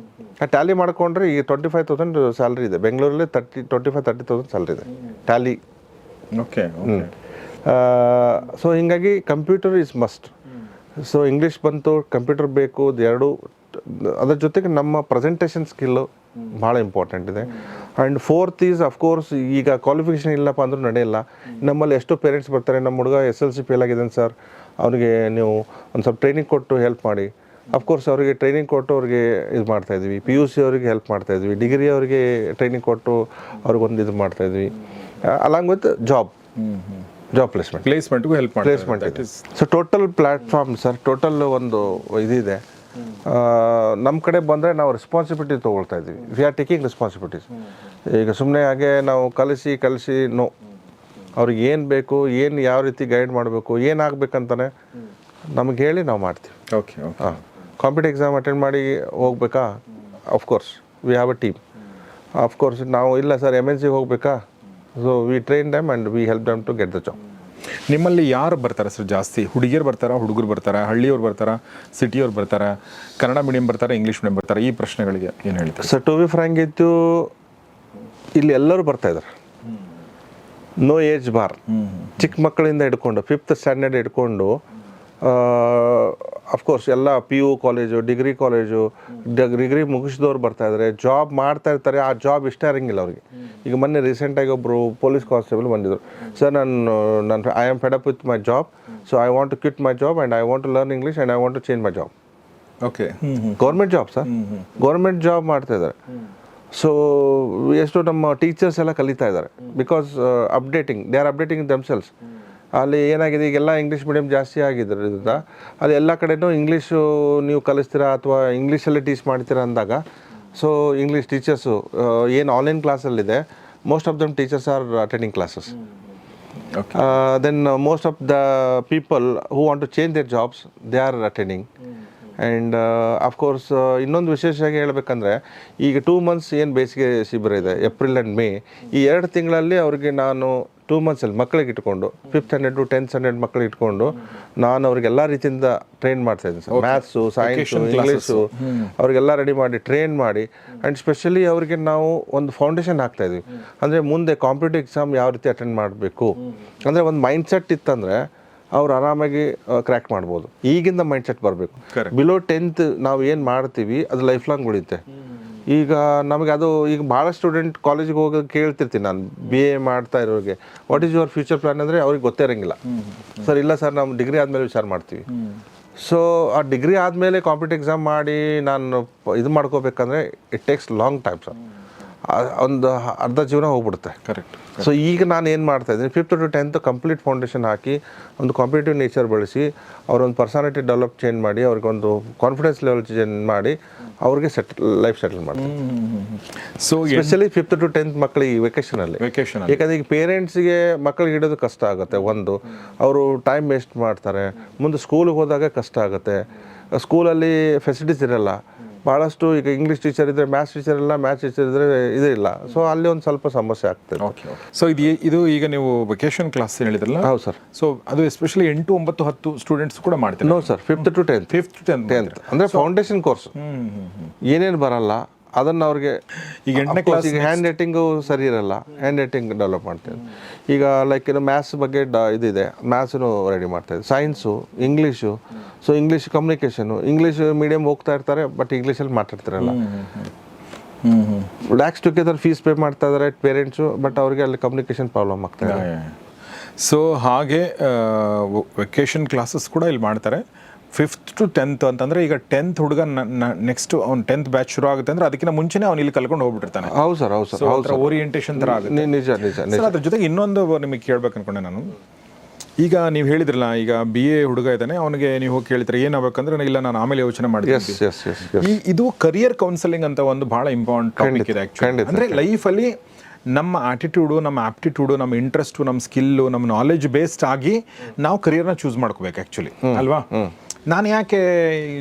[SPEAKER 2] ಆ ಟ್ಯಾಲಿ ಮಾಡ್ಕೊಂಡ್ರೆ ಈಗ 25,000 ಸ್ಯಾಲ್ರಿ ಇದೆ ಬೆಂಗಳೂರಲ್ಲಿ. 25,000-30,000 ಸ್ಯಾಲ್ರಿ ಇದೆ ಟ್ಯಾಲಿ.
[SPEAKER 1] ಓಕೆ.
[SPEAKER 2] ಸೊ ಹೀಗಾಗಿ computer is must. So English ಬಂತು, ಕಂಪ್ಯೂಟರ್ ಬೇಕು, ಎರಡು. ಅದ್ರ ಜೊತೆಗೆ ನಮ್ಮ ಪ್ರೆಸೆಂಟೇಷನ್ ಸ್ಕಿಲ್ಲು ಭಾಳ ಇಂಪಾರ್ಟೆಂಟ್ ಇದೆ. ಆ್ಯಂಡ್ 4th ಈಸ್ ಅಫ್ಕೋರ್ಸ್, ಈಗ ಕ್ವಾಲಿಫಿಕೇಷನ್ ಇಲ್ಲಪ್ಪ ಅಂದ್ರೂ ನಡೆಯಲ್ಲ. ನಮ್ಮಲ್ಲಿ ಎಷ್ಟೋ ಪೇರೆಂಟ್ಸ್ ಬರ್ತಾರೆ, ನಮ್ಮ ಹುಡುಗ SLC ಫೇಲ್ ಆಗಿದ್ದಾನೆ ಸರ್, ಅವ್ರಿಗೆ ನೀವು ಒಂದು ಸ್ವಲ್ಪ ಟ್ರೈನಿಂಗ್ ಕೊಟ್ಟು ಹೆಲ್ಪ್ ಮಾಡಿ. ಅಫ್ಕೋರ್ಸ್ ಅವರಿಗೆ ಟ್ರೈನಿಂಗ್ ಕೊಟ್ಟು ಅವ್ರಿಗೆ ಇದು ಮಾಡ್ತಾಯಿದ್ವಿ. PUC ಅವರಿಗೆ ಹೆಲ್ಪ್ ಮಾಡ್ತಾಯಿದ್ವಿ. ಡಿಗ್ರಿ ಅವರಿಗೆ ಟ್ರೈನಿಂಗ್ ಕೊಟ್ಟು ಅವ್ರಿಗೊಂದು ಇದು ಮಾಡ್ತಾಯಿದ್ವಿ. ಅಲಾಂಗ್ ವಿತ್ ಜಾಬ್ ಪ್ಲೇಸ್ಮೆಂಟ್ಗೂ ಹೆಲ್ಪ್ ಪ್ಲೇಸ್ಮೆಂಟ್ ಇದೆ. So total platform sir, total ಒಂದು ಇದಿದೆ. ನಮ್ಮ ಕಡೆ ಬಂದರೆ ನಾವು ರೆಸ್ಪಾನ್ಸಿಬಿಲಿಟಿ ತೊಗೊಳ್ತಾ ಇದ್ದೀವಿ. We are taking responsibilities. ಈಗ ಸುಮ್ಮನೆ ಹಾಗೆ ನಾವು ಕಲಿಸಿ ನೋ, ಅವ್ರಿಗೆ ಏನು ಬೇಕು, ಏನು ಯಾವ ರೀತಿ ಗೈಡ್ ಮಾಡಬೇಕು, ಏನಾಗಬೇಕಂತಾನೆ ನಮಗೆ ಹೇಳಿ ನಾವು ಮಾಡ್ತೀವಿ.
[SPEAKER 1] ಓಕೆ.
[SPEAKER 2] ಕಾಂಪಿಟೇಟಿವ್ ಎಕ್ಸಾಮ್ ಅಟೆಂಡ್ ಮಾಡಿ ಹೋಗ್ಬೇಕಾ? Of course we have a team. Of course ನಾವು ಇಲ್ಲ ಸರ್ MNC ಹೋಗ್ಬೇಕಾ? So we train them and we help them to get the job.
[SPEAKER 1] ನಿಮ್ಮಲ್ಲಿ ಯಾರು ಬರ್ತಾರೆ ಸರ್ ಜಾಸ್ತಿ? ಹುಡುಗಿಯರು ಬರ್ತಾರಾ, ಹುಡುಗರು ಬರ್ತಾರಾ, ಹಳ್ಳಿಯವ್ರು ಬರ್ತಾರಾ, ಸಿಟಿಯವ್ರು ಬರ್ತಾರಾ, ಕನ್ನಡ ಮೀಡಿಯಂ ಬರ್ತಾರೆ, ಇಂಗ್ಲೀಷ್ ಮೀಡಿಯಂ ಬರ್ತಾರೆ? ಈ ಪ್ರಶ್ನೆಗಳಿಗೆ ಏನು ಹೇಳ್ತಾರೆ
[SPEAKER 2] ಸರ್? ಟು ಬಿ ಫ್ರ್ಯಾಂಕ್ ಇತ್ತು, ಇಲ್ಲಿ ಎಲ್ಲರೂ ಬರ್ತಾ ಇದ್ದಾರೆ. No age bar. ಚಿಕ್ಕ ಮಕ್ಕಳಿಂದ ಹಿಡ್ಕೊಂಡು 5th ಸ್ಟ್ಯಾಂಡರ್ಡ್ ಹಿಡ್ಕೊಂಡು ಅಫ್ಕೋರ್ಸ್ ಎಲ್ಲ PU college, degree college, degree ಮುಗಿಸಿದವ್ರು ಬರ್ತಾಯಿದ್ದಾರೆ, ಜಾಬ್ ಮಾಡ್ತಾ ಇರ್ತಾರೆ. ಆ ಜಾಬ್ ಇಷ್ಟ ಇರೋಂಗಿಲ್ಲ ಅವ್ರಿಗೆ. ಈಗ ಮೊನ್ನೆ ರೀಸೆಂಟಾಗಿ ಒಬ್ಬರು ಪೊಲೀಸ್ ಕಾನ್ಸ್ಟೇಬಲ್ ಬಂದಿದ್ರು. ಸರ್, ನಾನು I am fed up with my job, so I want to quit my job and I want to learn English and I want to change my job.
[SPEAKER 1] Okay.
[SPEAKER 2] Government job sir, government job ಮಾಡ್ತಾಯಿದ್ದಾರೆ. So ಎಷ್ಟು ನಮ್ಮ teachers ಎಲ್ಲ ಕಲಿತಾ ಇದ್ದಾರೆ. Because they are updating themselves. ಅಲ್ಲಿ ಏನಾಗಿದೆ, ಈಗೆಲ್ಲ English medium ಜಾಸ್ತಿ ಆಗಿದ್ದರಿಂದ ಅಲ್ಲಿ ಎಲ್ಲ ಕಡೆನೂ ಇಂಗ್ಲೀಷು ನೀವು ಕಲಿಸ್ತೀರಾ ಅಥವಾ ಇಂಗ್ಲೀಷಲ್ಲೇ ಟೀಚ್ ಮಾಡ್ತೀರಾ ಅಂದಾಗ, ಸೊ ಇಂಗ್ಲೀಷ್ ಟೀಚರ್ಸು ಏನು ಆನ್ಲೈನ್ ಕ್ಲಾಸಲ್ಲಿದೆ, most of them teachers are attending classes. Then most of the people who want to change their jobs, they are attending. And of course ಇನ್ನೊಂದು ವಿಶೇಷವಾಗಿ ಹೇಳಬೇಕಂದ್ರೆ, ಈಗ 2 months ಏನು ಬೇಸಿಗೆ ಶಿಬಿರ ಇದೆ, ಏಪ್ರಿಲ್ ಆ್ಯಂಡ್ ಮೇ, ಈ 2 ತಿಂಗಳಲ್ಲಿ ಅವ್ರಿಗೆ ನಾನು 2 monthsಲ್ಲಿ ಮಕ್ಕಳಿಗೆ ಇಟ್ಕೊಂಡು 5th standard to 10th standard ಮಕ್ಕಳಿಗೆ ಇಟ್ಕೊಂಡು ನಾನು ಅವ್ರಿಗೆ ಎಲ್ಲ ರೀತಿಯಿಂದ ಟ್ರೈನ್ ಮಾಡ್ತಾಯಿದ್ದೀನಿ ಸರ್. ಮ್ಯಾಥ್ಸು, ಸೈನ್ಸು, ಇಂಗ್ಲೀಷು ಅವ್ರಿಗೆಲ್ಲ ರೆಡಿ ಮಾಡಿ ಟ್ರೈನ್ ಮಾಡಿ. ಆ್ಯಂಡ್ ಸ್ಪೆಷಲಿ ಅವ್ರಿಗೆ ನಾವು ಒಂದು ಫೌಂಡೇಶನ್ ಹಾಕ್ತಾಯಿದ್ವಿ. ಅಂದರೆ ಮುಂದೆ ಕಾಂಪಿಟೇಟಿವ್ ಎಕ್ಸಾಮ್ ಯಾವ ರೀತಿ ಅಟೆಂಡ್ ಮಾಡಬೇಕು ಅಂದರೆ ಒಂದು ಮೈಂಡ್ಸೆಟ್ ಇತ್ತಂದರೆ ಅವ್ರು ಆರಾಮಾಗಿ ಕ್ರ್ಯಾಕ್ ಮಾಡ್ಬೋದು. ಈಗಿಂದ ಮೈಂಡ್ ಸೆಟ್ ಬರಬೇಕು.
[SPEAKER 1] Correct.
[SPEAKER 2] ಬಿಲೋ 10th ನಾವು ಏನು ಮಾಡ್ತೀವಿ ಅದು ಲೈಫ್ ಲಾಂಗ್ ಉಳಿಯುತ್ತೆ. ಈಗ ನಮಗೆ ಅದು ಈಗ ಭಾಳ ಸ್ಟೂಡೆಂಟ್ ಕಾಲೇಜಿಗೆ ಹೋಗೋದು ಕೇಳ್ತಿರ್ತೀನಿ ನಾನು, BA ಮಾಡ್ತಾ ಇರೋರಿಗೆ what is your future plan ಅಂದರೆ ಅವ್ರಿಗೆ ಗೊತ್ತೇ ಇರೋಂಗಿಲ್ಲ. ಸರ್ ಇಲ್ಲ ಸರ್ ನಾವು ಡಿಗ್ರಿ ಆದಮೇಲೆ ವಿಚಾರ ಮಾಡ್ತೀವಿ. ಸೊ ಆ ಡಿಗ್ರಿ ಆದಮೇಲೆ ಕಾಂಪಿಟೇಟಿವ್ ಎಕ್ಸಾಮ್ ಮಾಡಿ ನಾನು ಇದು ಮಾಡ್ಕೋಬೇಕಂದ್ರೆ it takes long time sir. ಒಂದು ಅರ್ಧ ಜೀವನ ಹೋಗ್ಬಿಡುತ್ತೆ.
[SPEAKER 1] ಕರೆಕ್ಟ್.
[SPEAKER 2] ಸೊ ಈಗ ನಾನು ಏನು ಮಾಡ್ತಾ ಇದ್ದೀನಿ 5th to 10th complete foundation ಹಾಕಿ ಒಂದು ಕಾಂಪಿಟೇಟಿವ್ ನೇಚರ್ ಬೆಳೆಸಿ ಅವ್ರೊಂದು ಪರ್ಸನಾಲಿಟಿ ಡೆವಲಪ್ ಚೇಂಜ್ ಮಾಡಿ ಅವ್ರಿಗೊಂದು ಕಾನ್ಫಿಡೆನ್ಸ್ ಲೆವೆಲ್ ಚೇಂಜ್ ಮಾಡಿ ಅವ್ರಿಗೆ ಲೈಫ್ ಸೆಟಲ್ ಮಾಡ್ತೀನಿ.
[SPEAKER 1] So
[SPEAKER 2] especially 5th to 10th ಮಕ್ಕಳಿಗೆ ವೆಕೇಷನಲ್ಲಿ. ಯಾಕಂದರೆ ಈಗ ಪೇರೆಂಟ್ಸಿಗೆ ಮಕ್ಕಳಿಗೆ ಹಿಡಿಯೋದು ಕಷ್ಟ ಆಗುತ್ತೆ. ಒಂದು ಅವರು ಟೈಮ್ ವೇಸ್ಟ್ ಮಾಡ್ತಾರೆ, ಮುಂದೆ ಸ್ಕೂಲಿಗೆ ಹೋದಾಗ ಕಷ್ಟ ಆಗುತ್ತೆ. ಸ್ಕೂಲಲ್ಲಿ ಫೆಸಿಲಿಟೀಸ್ ಇರಲ್ಲ ಭಾಳಷ್ಟು. ಈಗ ಇಂಗ್ಲೀಷ್ ಟೀಚರ್ ಇದ್ದರೆ ಮ್ಯಾಥ್ಸ್ ಟೀಚರ್ ಇಲ್ಲ, ಮ್ಯಾಥ್ಸ್ ಟೀಚರ್ ಇದ್ದರೆ ಇದೇ ಇಲ್ಲ. ಸೊ ಅಲ್ಲಿ ಒಂದು ಸ್ವಲ್ಪ ಸಮಸ್ಯೆ ಆಗ್ತದೆ.
[SPEAKER 1] ಓಕೆ. ಸೊ ಇದು ಈಗ ನೀವು ವೆಕೇಶನ್ ಕ್ಲಾಸ್ ಹೇಳಿದ್ರಲ್ಲ?
[SPEAKER 2] ಹೌದು ಸರ್.
[SPEAKER 1] ಸೊ ಅದು ಎಸ್ಪೆಷಲಿ 8, 9, 10 ಸ್ಟೂಡೆಂಟ್ಸ್ ಕೂಡ ಮಾಡ್ತಾರೆ?
[SPEAKER 2] No sir, 5th to 10th.
[SPEAKER 1] 5th to 10th
[SPEAKER 2] ಅಂದರೆ ಫೌಂಡೇಶನ್ ಕೋರ್ಸ್ ಏನೇನು ಬರಲ್ಲ ಅದನ್ನು ಅವ್ರಿಗೆ. ಈಗ 8ನೇ ಕ್ಲಾಸ್ ಈಗ ಹ್ಯಾಂಡ್ ರೈಟಿಂಗು ಸರಿ ಇರಲ್ಲ, ಹ್ಯಾಂಡ್ ರೈಟಿಂಗ್ ಡೆವಲಪ್ ಮಾಡ್ತೇವೆ. ಈಗ ಲೈಕ್ ಮ್ಯಾಥ್ಸ್ ಬಗ್ಗೆ ಇದಿದೆ, ಮ್ಯಾಥ್ಸನ್ನು ರೆಡಿ ಮಾಡ್ತಾಯಿದ್ದೆ. Science, English. So English communication, English medium ಹೋಗ್ತಾ ಇರ್ತಾರೆ ಬಟ್ ಇಂಗ್ಲೀಷಲ್ಲಿ ಮಾತಾಡ್ತಿರಲ್ಲ. ಲ್ಯಾಕ್ಸ್ ಟುಗೆದರ್ ಫೀಸ್ ಪೇ ಮಾಡ್ತಾ ಇದ್ದಾರೆ ಪೇರೆಂಟ್ಸು, ಬಟ್ ಅವ್ರಿಗೆ ಅಲ್ಲಿ ಕಮ್ಯುನಿಕೇಷನ್ ಪ್ರಾಬ್ಲಮ್ ಆಗ್ತಾ ಇದೆ.
[SPEAKER 1] ಸೊ ಹಾಗೆ ವೆಕೇಶನ್ ಕ್ಲಾಸಸ್ ಕೂಡ ಇಲ್ಲಿ ಮಾಡ್ತಾರೆ. 5th to 10th ಅಂತಂದ್ರೆ ಈಗ 10th ಹುಡುಗ ನೆಕ್ಸ್ಟ್ ಅವ್ನು 10th ಬ್ಯಾಚ್ ಶುರು ಆಗುತ್ತೆ ಅಂದ್ರೆ ಅದಕ್ಕಿಂತ ಮುಂಚೆನೇ ಅವ್ನು ಇಲ್ಲಿ ಕಲ್ಕೊಂಡು ಹೋಗ್ಬಿಟ್ಟಿರ್ತಾನೆ.
[SPEAKER 2] ಹೌದು ಸರ್, ಹೌದು ಸರ್, ಹೌದು ಸರ್.
[SPEAKER 1] ಓರಿಯೆಂಟೇಷನ್ ಥರ ಆಗುತ್ತೆ.
[SPEAKER 2] ನಿಜ ನಿಜ ನಿಜ.
[SPEAKER 1] ಅದ್ರ ಜೊತೆಗೆ ಇನ್ನೊಂದು ನಿಮಗೆ ಕೇಳ್ಬೇಕು ಅನ್ಕೊಂಡೆ ನಾನು. ಈಗ ನೀವು ಹೇಳಿದ್ರಲ್ಲ, ಈಗ BA ಹುಡುಗ ಇದ್ದಾನೆ, ಅವನಿಗೆ ನೀವು ಹೋಗಿ ಕೇಳ್ತಾರೆ ಏನಾಗಬೇಕಂದ್ರೆ ಇಲ್ಲ ನಾನು ಆಮೇಲೆ ಯೋಚನೆ ಮಾಡ್ತೀನಿ. ಇದು ಕರಿಯರ್ ಕೌನ್ಸೆಲಿಂಗ್ ಅಂತ ಒಂದು ಬಹಳ ಇಂಪಾರ್ಟೆಂಟ್ ಟಾಪಿಕ್ ಇದೆ ಆಕ್ಚುಲಿ. ಅಂದ್ರೆ ಲೈಫಲ್ಲಿ ನಮ್ಮ ಆಟಿಟ್ಯೂಡು, ನಮ್ಮ ಆಪ್ಟಿಟ್ಯೂಡು, ನಮ್ಮ ಇಂಟ್ರೆಸ್ಟು, ನಮ್ಮ ಸ್ಕಿಲ್ಲು, ನಮ್ಮ ನಾಲೆಜ್ ಬೇಸ್ಡ್ ಆಗಿ ನಾವು ಕರಿಯರ್ನ ಚೂಸ್ ಮಾಡ್ಕೋಬೇಕು ಆ್ಯಕ್ಚುಲಿ, ಅಲ್ವಾ? ನಾನು ಯಾಕೆ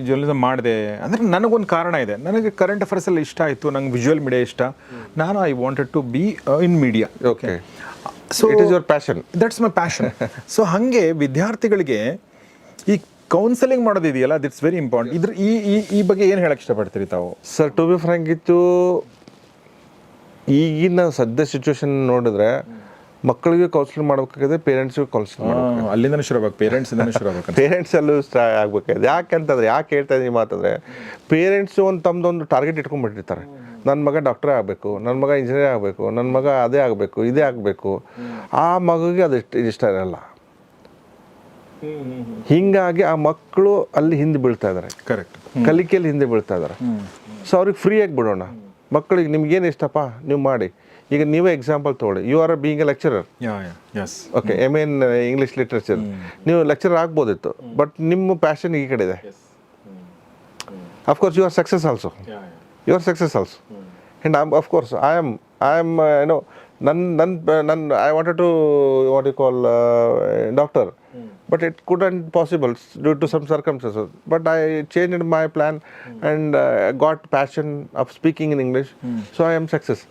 [SPEAKER 1] ಜರ್ನಲಿಸಮ್ ಮಾಡಿದೆ ಅಂದರೆ ನನಗೊಂದು ಕಾರಣ ಇದೆ. ನನಗೆ ಕರೆಂಟ್ ಅಫೇರ್ಸಲ್ಲಿ ಇಷ್ಟ ಆಯಿತು, ನಂಗೆ ವಿಜುವಲ್ ಮೀಡಿಯಾ ಇಷ್ಟ. ನಾನು I wanted to be in media.
[SPEAKER 2] Okay. So it is your passion.
[SPEAKER 1] That's my passion. So ಹಾಗೆ ವಿದ್ಯಾರ್ಥಿಗಳಿಗೆ ಈ ಕೌನ್ಸೆಲಿಂಗ್ ಮಾಡೋದಿದೆಯಲ್ಲ, ದಿಟ್ಸ್ ವೆರಿ ಇಂಪಾರ್ಟೆಂಟ್. ಇದ್ರ ಈ ಬಗ್ಗೆ ಏನು ಹೇಳಕ್ಕೆ ಇಷ್ಟಪಡ್ತೀರಿ ತಾವು?
[SPEAKER 2] ಸರ್, ಟು ಬಿ ಫ್ರ್ಯಾಂಕ್ ಇತ್ತು, ಈಗಿನ ಸದ್ಯ ಸಿಚುವೇಶನ್ ನೋಡಿದ್ರೆ ಮಕ್ಕಳಿಗೆ ಕೌನ್ಸಿಲಿಂಗ್ ಮಾಡಬೇಕಾಗಿದೆ, ಪೇರೆಂಟ್ಸ್ಗೂ ಕೌನ್ಸಿಲಿಂಗ್ ಮಾಡಬೇಕು.
[SPEAKER 1] ಅಲ್ಲಿಂದನೇ ಶುರು ಆಗಬೇಕು, ಪೇರೆಂಟ್ಸಿಂದನೇ ಶುರು ಆಗಬೇಕು.
[SPEAKER 2] ಪೇರೆಂಟ್ಸಲ್ಲೂ ಆಗ್ಬೇಕಾಗಿದೆ. ಯಾಕಂತಂದ್ರೆ ಯಾಕೆ ಹೇಳ್ತಾ ಇದ್ದೀನಿ ಮಾತಂದರೆ, ಪೇರೆಂಟ್ಸು ಒಂದು ತಮ್ಮದೊಂದು ಟಾರ್ಗೆಟ್ ಇಟ್ಕೊಂಡ್ಬಿಟ್ಟಿರ್ತಾರೆ. ನನ್ನ ಮಗ ಡಾಕ್ಟ್ರೇ ಆಗಬೇಕು, ನನ್ನ ಮಗ ಇಂಜಿನಿಯರ್ ಆಗಬೇಕು, ನನ್ನ ಮಗ ಅದೇ ಆಗಬೇಕು, ಇದೇ ಆಗಬೇಕು. ಆ ಮಗುಗೆ ಅದು ಇಷ್ಟ ಇರಲ್ಲ. ಹೀಗಾಗಿ ಆ ಮಕ್ಕಳು ಅಲ್ಲಿ ಹಿಂದೆ ಬೀಳ್ತಾ ಇದ್ದಾರೆ.
[SPEAKER 1] ಕರೆಕ್ಟ್.
[SPEAKER 2] ಕಲಿಕೆಯಲ್ಲಿ ಹಿಂದೆ ಬೀಳ್ತಾ ಇದ್ದಾರೆ. ಸೊ ಅವ್ರಿಗೆ ಫ್ರೀಯಾಗಿ ಬಿಡೋಣ. ಮಕ್ಕಳಿಗೆ ನಿಮ್ಗೇನು ಇಷ್ಟಪ್ಪ ನೀವು ಮಾಡಿ. ಈಗ ನೀವೇ ಎಕ್ಸಾಂಪಲ್ ತೊಗೊಳ್ಳಿ, you are being a lecturer. Okay, MA in English literature. ನೀವು ಲೆಕ್ಚರರ್ ಆಗ್ಬೋದಿತ್ತು, ಬಟ್ ನಿಮ್ಮ ಪ್ಯಾಷನ್ ಈ ಕಡೆ ಇದೆ. Of course you are success also. You are success also. And of course I am ಏನೋ I wanted to what you call doctor, but it couldn't possible due to some circumstances. But I changed my plan and got passion of speaking in English. So I am success.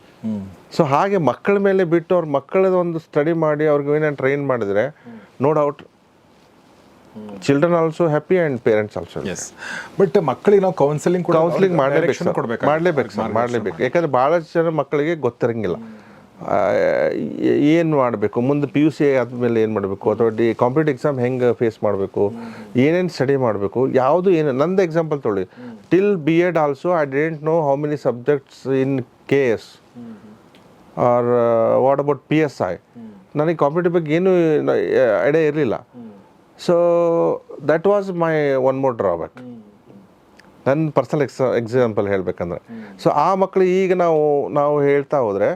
[SPEAKER 2] So ಹಾಗೆ ಮಕ್ಕಳ ಮೇಲೆ ಬಿಟ್ಟು ಅವ್ರ ಮಕ್ಕಳದ ಒಂದು study ಮಾಡಿ ಅವ್ರಿಗೆ ಏನೇನು train ಮಾಡಿದರೆ no doubt children also happy and parents also.
[SPEAKER 1] Yes, but ಮಕ್ಕಳಿಗೆ ನಾವು ಕೌನ್ಸಿಲಿಂಗ್
[SPEAKER 2] ಮಾಡಲೇಬೇಕು ಸರ್, ಮಾಡಲೇಬೇಕು. ಯಾಕಂದರೆ ಭಾಳಷ್ಟು ಜನ ಮಕ್ಕಳಿಗೆ ಗೊತ್ತಿರಂಗಿಲ್ಲ ಏನು ಮಾಡಬೇಕು, ಮುಂದೆ PUC ಆದಮೇಲೆ ಏನು ಮಾಡಬೇಕು, ಅಥವಾ ಕಾಂಪಿಟೇಟಿವ್ ಎಕ್ಸಾಮ್ ಹೆಂಗೆ ಫೇಸ್ ಮಾಡಬೇಕು, ಏನೇನು ಸ್ಟಡಿ ಮಾಡಬೇಕು, ಯಾವುದು ಏನು. ನಂದು ಎಕ್ಸಾಂಪಲ್ ತೊಗೊಳ್ಳಿ, till B.Ed also I didn't know how many subjects in KS or what about PSI. ನನಗೆ ಕಾಂಪಿಟೇಟಿವ್ ಬಗ್ಗೆ ಏನೂ ಐಡಿಯಾ ಇರಲಿಲ್ಲ. So that was my one more drawback. ನನ್ನ ಪರ್ಸನಲ್ ಎಕ್ಸಾಂಪಲ್ ಹೇಳಬೇಕಂದ್ರೆ. ಸೊ ಆ ಮಕ್ಕಳು ಈಗ ನಾವು ಹೇಳ್ತಾ ಹೋದರೆ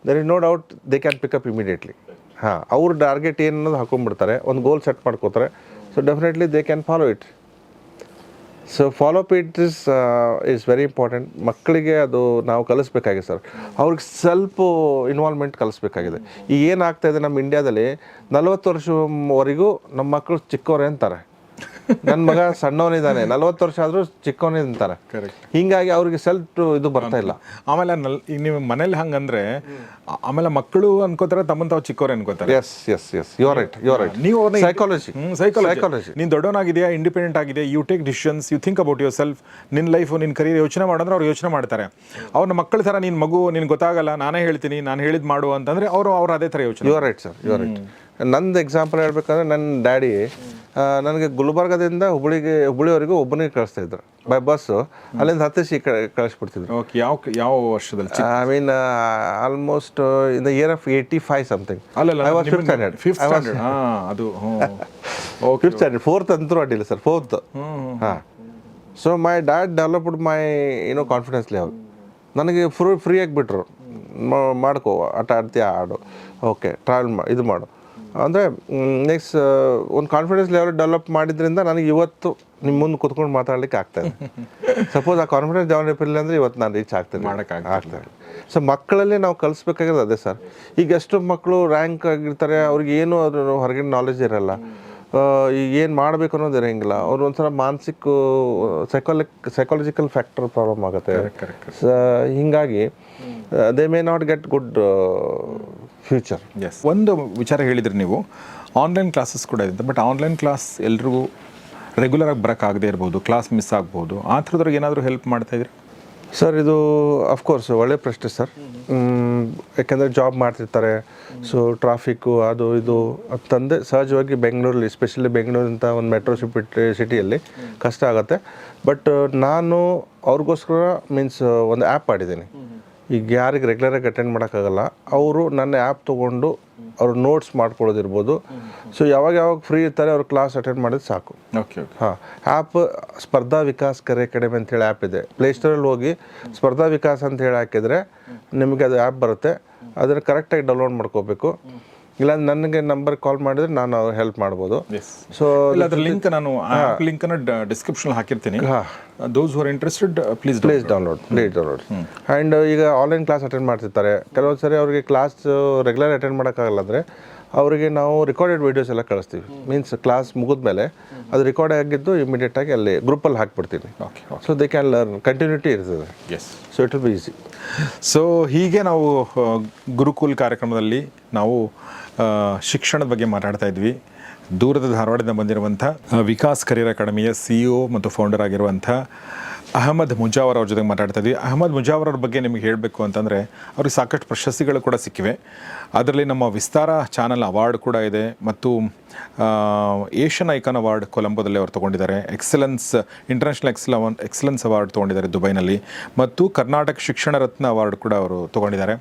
[SPEAKER 2] there is no doubt they can pick up immediately. ಹಾಂ, ಅವ್ರ ಟಾರ್ಗೆಟ್ ಏನು ಅನ್ನೋದು ಹಾಕೊಂಡ್ಬಿಡ್ತಾರೆ, ಒಂದು ಗೋಲ್ ಸೆಟ್ ಮಾಡ್ಕೋತಾರೆ. So definitely they can follow it. So follow up it is very important. ಮಕ್ಕಳಿಗೆ ಅದು ನಾವು ಕಲಿಸ್ಬೇಕಾಗಿದೆ ಸರ್. ಅವ್ರಿಗೆ ಸ್ವಲ್ಪ ಇನ್ವಾಲ್ವ್ಮೆಂಟ್ ಕಲಿಸ್ಬೇಕಾಗಿದೆ. ಈಗ ಏನಾಗ್ತಾಯಿದೆ ನಮ್ಮ ಇಂಡಿಯಾದಲ್ಲಿ, 40 ವರ್ಷವರೆಗೂ ನಮ್ಮ ಮಕ್ಕಳು ಚಿಕ್ಕವರೇ ಅಂತಾರೆ. ನನ್ನ ಮಗ ಸಣ್ಣವನಿದ್ದಾನೆ, 40 ವರ್ಷ ಆದರೂ ಚಿಕ್ಕವನೇ ಅಂತಾರೆ. ಹೀಗಾಗಿ ಅವ್ರಿಗೆ ಸೆಲ್ಫ್ ಇದು ಬರ್ತಾ ಇಲ್ಲ.
[SPEAKER 1] ಆಮೇಲೆ ನೀವು ಮನೇಲಿ ಹಂಗಂದ್ರೆ ಆಮೇಲೆ ಮಕ್ಕಳು ಅನ್ಕೋತಾರೆ ತಮ್ಮಂತ ತಾವು ಚಿಕ್ಕವ್ರೆ ಅನ್ಕೋತಾರೆ.
[SPEAKER 2] Yes yes yes, you are right, you are right. ನೀವು ಸೈಕಾಲಜಿ
[SPEAKER 1] ನೀನು ದೊಡ್ಡವನಾಗಿದೆಯಾ, ಇಂಡಿಪೆಂಡೆಂಟ್ ಆಗಿದೆ, you take decisions, you think about yourself. ನಿನ್ನ ಲೈಫ್, ನಿನ್ನ ಕರಿಯರ್ ಯೋಚನೆ ಮಾಡೋದ್ರೆ ಅವ್ರು ಯೋಚನೆ ಮಾಡ್ತಾರೆ. ಅವ್ರನ್ನ ಮಕ್ಕಳ ಥರ ನಿನ್ನ ಮಗು ನಿನ್ಗೆ ಗೊತ್ತಾಗಲ್ಲ, ನಾನೇ ಹೇಳ್ತೀನಿ, ನಾನು ಹೇಳಿದ್ ಮಾಡು ಅಂತಂದ್ರೆ ಅವರು ಅದೇ ಥರ ಯೋಚನೆ.
[SPEAKER 2] You are right sir, you are right. ನಂದು ಎಕ್ಸಾಂಪಲ್ ಹೇಳ್ಬೇಕಂದ್ರೆ ನನ್ನ ಡ್ಯಾಡಿ ನನಗೆ ಗುಲ್ಬರ್ಗದಿಂದ ಹುಬ್ಬಳ್ಳಿವರೆಗೂ ಒಬ್ಬನಿಗೆ ಕಳಿಸ್ತಾಯಿದ್ರು ಬೈ ಬಸ್ಸು, ಅಲ್ಲಿಂದ ಹತ್ತಿಸಿ ಕಳಿಸ್ಬಿಡ್ತಿದ್ರು.
[SPEAKER 1] ಓಕೆ, ಯಾವ ವರ್ಷದಲ್ಲಿ?
[SPEAKER 2] I mean almost in the year of 85 something. I was fifth standard.
[SPEAKER 1] ಅದು
[SPEAKER 2] ಫಿಫ್ತ್ ಸ್ಟ್ಯಾಂಡರ್ಡ್, ಫೋರ್ತ್ ಅಂತೂ ಅಡ್ಡಿಲ್ಲ ಸರ್, ಫೋರ್ತ್. ಹಾಂ. So my dad developed my confidence level. ನನಗೆ ಫ್ರೀಯಾಗಿ ಬಿಟ್ಟರು, ಮಾಡ್ಕೋ, ಆಡ್ತೀಯ ಆಡು, ಓಕೆ ಟ್ರಾವೆಲ್ ಇದು ಮಾಡು ಅಂದರೆ. ನೆಕ್ಸ್ಟ್ ಒಂದು ಕಾನ್ಫಿಡೆನ್ಸ್ ಲೆವೆಲ್ ಡೆವಲಪ್ ಮಾಡಿದ್ರಿಂದ ನನಗೆ ಇವತ್ತು ನಿಮ್ಮ ಮುಂದೆ ಕೂತ್ಕೊಂಡು ಮಾತಾಡ್ಲಿಕ್ಕೆ ಆಗ್ತಾಯಿದೆ. ಸಪೋಸ್ ಆ ಕಾನ್ಫಿಡೆನ್ಸ್ ಡೆವಲಪ್ ಇಲ್ಲ ಅಂದರೆ ಇವತ್ತು ನಾನು ರೀಚ್ ಆಗ್ತೇನೆ. ಆಗ್ತದೆ. ಸೊ ಮಕ್ಕಳಲ್ಲಿ ನಾವು ಕಲಿಸ್ಬೇಕಾಗಿರೋದು ಅದೇ ಸರ್. ಈಗ ಎಷ್ಟು ಮಕ್ಕಳು ರ್ಯಾಂಕ್ ಆಗಿರ್ತಾರೆ, ಅವ್ರಿಗೆ ಏನು ಅದ್ರ ಹೊರಗಿನ ನಾಲೆಜ್ ಇರಲ್ಲ, ಈಗ ಏನು ಮಾಡಬೇಕು ಅನ್ನೋದು ಇರೋಂಗಿಲ್ಲ. ಅವ್ರು ಒಂಥರ ಮಾನಸಿಕ ಸೈಕಾಲಜಿಕಲ್ ಫ್ಯಾಕ್ಟರ್ ಪ್ರಾಬ್ಲಮ್ ಆಗುತ್ತೆ. ಹೀಗಾಗಿ they may not get good future.
[SPEAKER 1] ಒಂದು ವಿಚಾರ ಹೇಳಿದ್ರಿ ನೀವು, ಆನ್ಲೈನ್ ಕ್ಲಾಸಸ್ ಕೂಡ ಇದೆ. ಬಟ್ ಆನ್ಲೈನ್ ಕ್ಲಾಸ್ ಎಲ್ರಿಗೂ ರೆಗ್ಯುಲರಾಗಿ ಬರೋಕ್ಕಾಗದೇ ಇರ್ಬೋದು, ಕ್ಲಾಸ್ ಮಿಸ್ ಆಗ್ಬೋದು. ಆ ಥರದ್ರಿಗೆ ಏನಾದರೂ ಹೆಲ್ಪ್ ಮಾಡ್ತಾಯಿದ್ರಿ
[SPEAKER 2] ಸರ್? ಇದು ಅಫ್ಕೋರ್ಸ್ ಒಳ್ಳೆ ಪ್ರಶ್ನೆ ಸರ್. ಯಾಕೆಂದರೆ ಜಾಬ್ ಮಾಡ್ತಿರ್ತಾರೆ, ಸೊ ಟ್ರಾಫಿಕ್ಕು ಅದು ಇದು ಅಂತಂದೆ ಸಹಜವಾಗಿ ಬೆಂಗಳೂರಲ್ಲಿ, ಎಸ್ಪೆಷಲಿ ಬೆಂಗಳೂರಿಂಥ ಒಂದು ಮೆಟ್ರೋ ಸಿಟಿಯಲ್ಲಿ ಕಷ್ಟ ಆಗುತ್ತೆ. ಬಟ್ ನಾನು ಅವ್ರಿಗೋಸ್ಕರ ಮೀನ್ಸ್ ಒಂದು ಆ್ಯಪ್ ಮಾಡಿದ್ದೀನಿ. ಈಗ ಯಾರಿಗೆ ರೆಗ್ಯುಲರಾಗಿ ಅಟೆಂಡ್ ಮಾಡೋಕ್ಕಾಗಲ್ಲ ಅವರು ನನ್ನ ಆ್ಯಪ್ ತೊಗೊಂಡು ಅವ್ರು ನೋಟ್ಸ್ ಮಾಡ್ಕೊಳ್ಳೋದಿರ್ಬೋದು. ಸೊ ಯಾವಾಗ ಫ್ರೀ ಇರ್ತಾರೆ ಅವ್ರು ಕ್ಲಾಸ್ ಅಟೆಂಡ್ ಮಾಡಿದ್ರೆ ಸಾಕು.
[SPEAKER 1] ಓಕೆ.
[SPEAKER 2] ಹಾಂ, ಆ್ಯಪ್ ಸ್ಪರ್ಧಾ ವಿಕಾಸ್ ಕರೆ ಅಕಾಡೆಮಿ ಅಂತೇಳಿ ಆ್ಯಪ್ ಇದೆ. ಪ್ಲೇಸ್ಟೋರಲ್ಲಿ ಹೋಗಿ ಸ್ಪರ್ಧಾ ವಿಕಾಸ್ ಅಂತ ಹೇಳಿ ಹಾಕಿದರೆ ನಿಮಗೆ ಅದು ಆ್ಯಪ್ ಬರುತ್ತೆ. ಅದನ್ನು ಕರೆಕ್ಟಾಗಿ ಡೌನ್ಲೋಡ್ ಮಾಡ್ಕೋಬೇಕು. ಇಲ್ಲ ನನಗೆ ನಂಬರ್ ಕಾಲ್ ಮಾಡಿದ್ರೆ ನಾನು ಹೆಲ್ಪ್ ಮಾಡ್ಬೋದು.
[SPEAKER 1] ಸೊ ಅದ್ರ ಲಿಂಕ್ ನಾನು ಲಿಂಕನ್ನು ಡಿಸ್ಕ್ರಿಪ್ಷನ್ ಹಾಕಿರ್ತೀನಿ. Those who are interested please
[SPEAKER 2] download. And ಈಗ ಆನ್ಲೈನ್ ಕ್ಲಾಸ್ ಅಟೆಂಡ್ ಮಾಡ್ತಿರ್ತಾರೆ. ಕೆಲವೊಂದು ಸರಿ ಅವ್ರಿಗೆ ಕ್ಲಾಸ್ ರೆಗ್ಯುಲರ್ ಅಟೆಂಡ್ ಮಾಡೋಕ್ಕಾಗಲ್ಲ ಅಂದರೆ ಅವರಿಗೆ ನಾವು ರಿಕಾರ್ಡೆಡ್ ವೀಡಿಯೋಸ್ ಎಲ್ಲ ಕಳಿಸ್ತೀವಿ. ಮೀನ್ಸ್ ಕ್ಲಾಸ್ ಮುಗಿದ್ಮೇಲೆ ಅದು ರೆಕಾರ್ಡ್ ಆಗಿದ್ದು ಇಮಿಡಿಯೇಟಾಗಿ ಅಲ್ಲಿ ಗ್ರೂಪಲ್ಲಿ ಹಾಕ್ಬಿಡ್ತೀನಿ. So they can learn, continuity ಇರ್ತದೆ. So it will be easy.
[SPEAKER 1] So ಹೀಗೆ ನಾವು ಗುರುಕುಲ್ ಕಾರ್ಯಕ್ರಮದಲ್ಲಿ ನಾವು ಶಿಕ್ಷಣದ ಬಗ್ಗೆ ಮಾತಾಡ್ತಾ ಇದ್ವಿ. ದೂರದ ಧಾರವಾಡದಿಂದ ಬಂದಿರುವಂಥ ವಿಕಾಸ್ ಕರಿಯರ್ ಅಕಾಡೆಮಿಯ CEO ಮತ್ತು ಫೌಂಡರ್ ಆಗಿರುವಂಥ ಅಹಮದ್ ಮುಜಾವರ್ ಅವ್ರ ಜೊತೆಗೆ ಮಾತಾಡ್ತಾ ಇದ್ವಿ. ಅಹಮದ್ ಮುಜಾವರ್ ಅವ್ರ ಬಗ್ಗೆ ನಿಮಗೆ ಹೇಳಬೇಕು ಅಂತಂದರೆ ಅವ್ರಿಗೆ ಸಾಕಷ್ಟು ಪ್ರಶಸ್ತಿಗಳು ಕೂಡ ಸಿಕ್ಕಿವೆ. ಅದರಲ್ಲಿ ನಮ್ಮ ವಿಸ್ತಾರ ಚಾನಲ್ ಅವಾರ್ಡ್ ಕೂಡ ಇದೆ, ಮತ್ತು ಏಷ್ಯನ್ ಐಕಾನ್ ಅವಾರ್ಡ್ ಕೊಲಂಬೋದಲ್ಲಿ ಅವರು ತೊಗೊಂಡಿದ್ದಾರೆ. ಇಂಟರ್ನ್ಯಾಷನಲ್ ಎಕ್ಸಲೆನ್ಸ್ ಅವಾರ್ಡ್ ತೊಗೊಂಡಿದ್ದಾರೆ ದುಬೈನಲ್ಲಿ, ಮತ್ತು ಕರ್ನಾಟಕ ಶಿಕ್ಷಣ ರತ್ನ ಅವಾರ್ಡ್ ಕೂಡ ಅವರು ತೊಗೊಂಡಿದ್ದಾರೆ.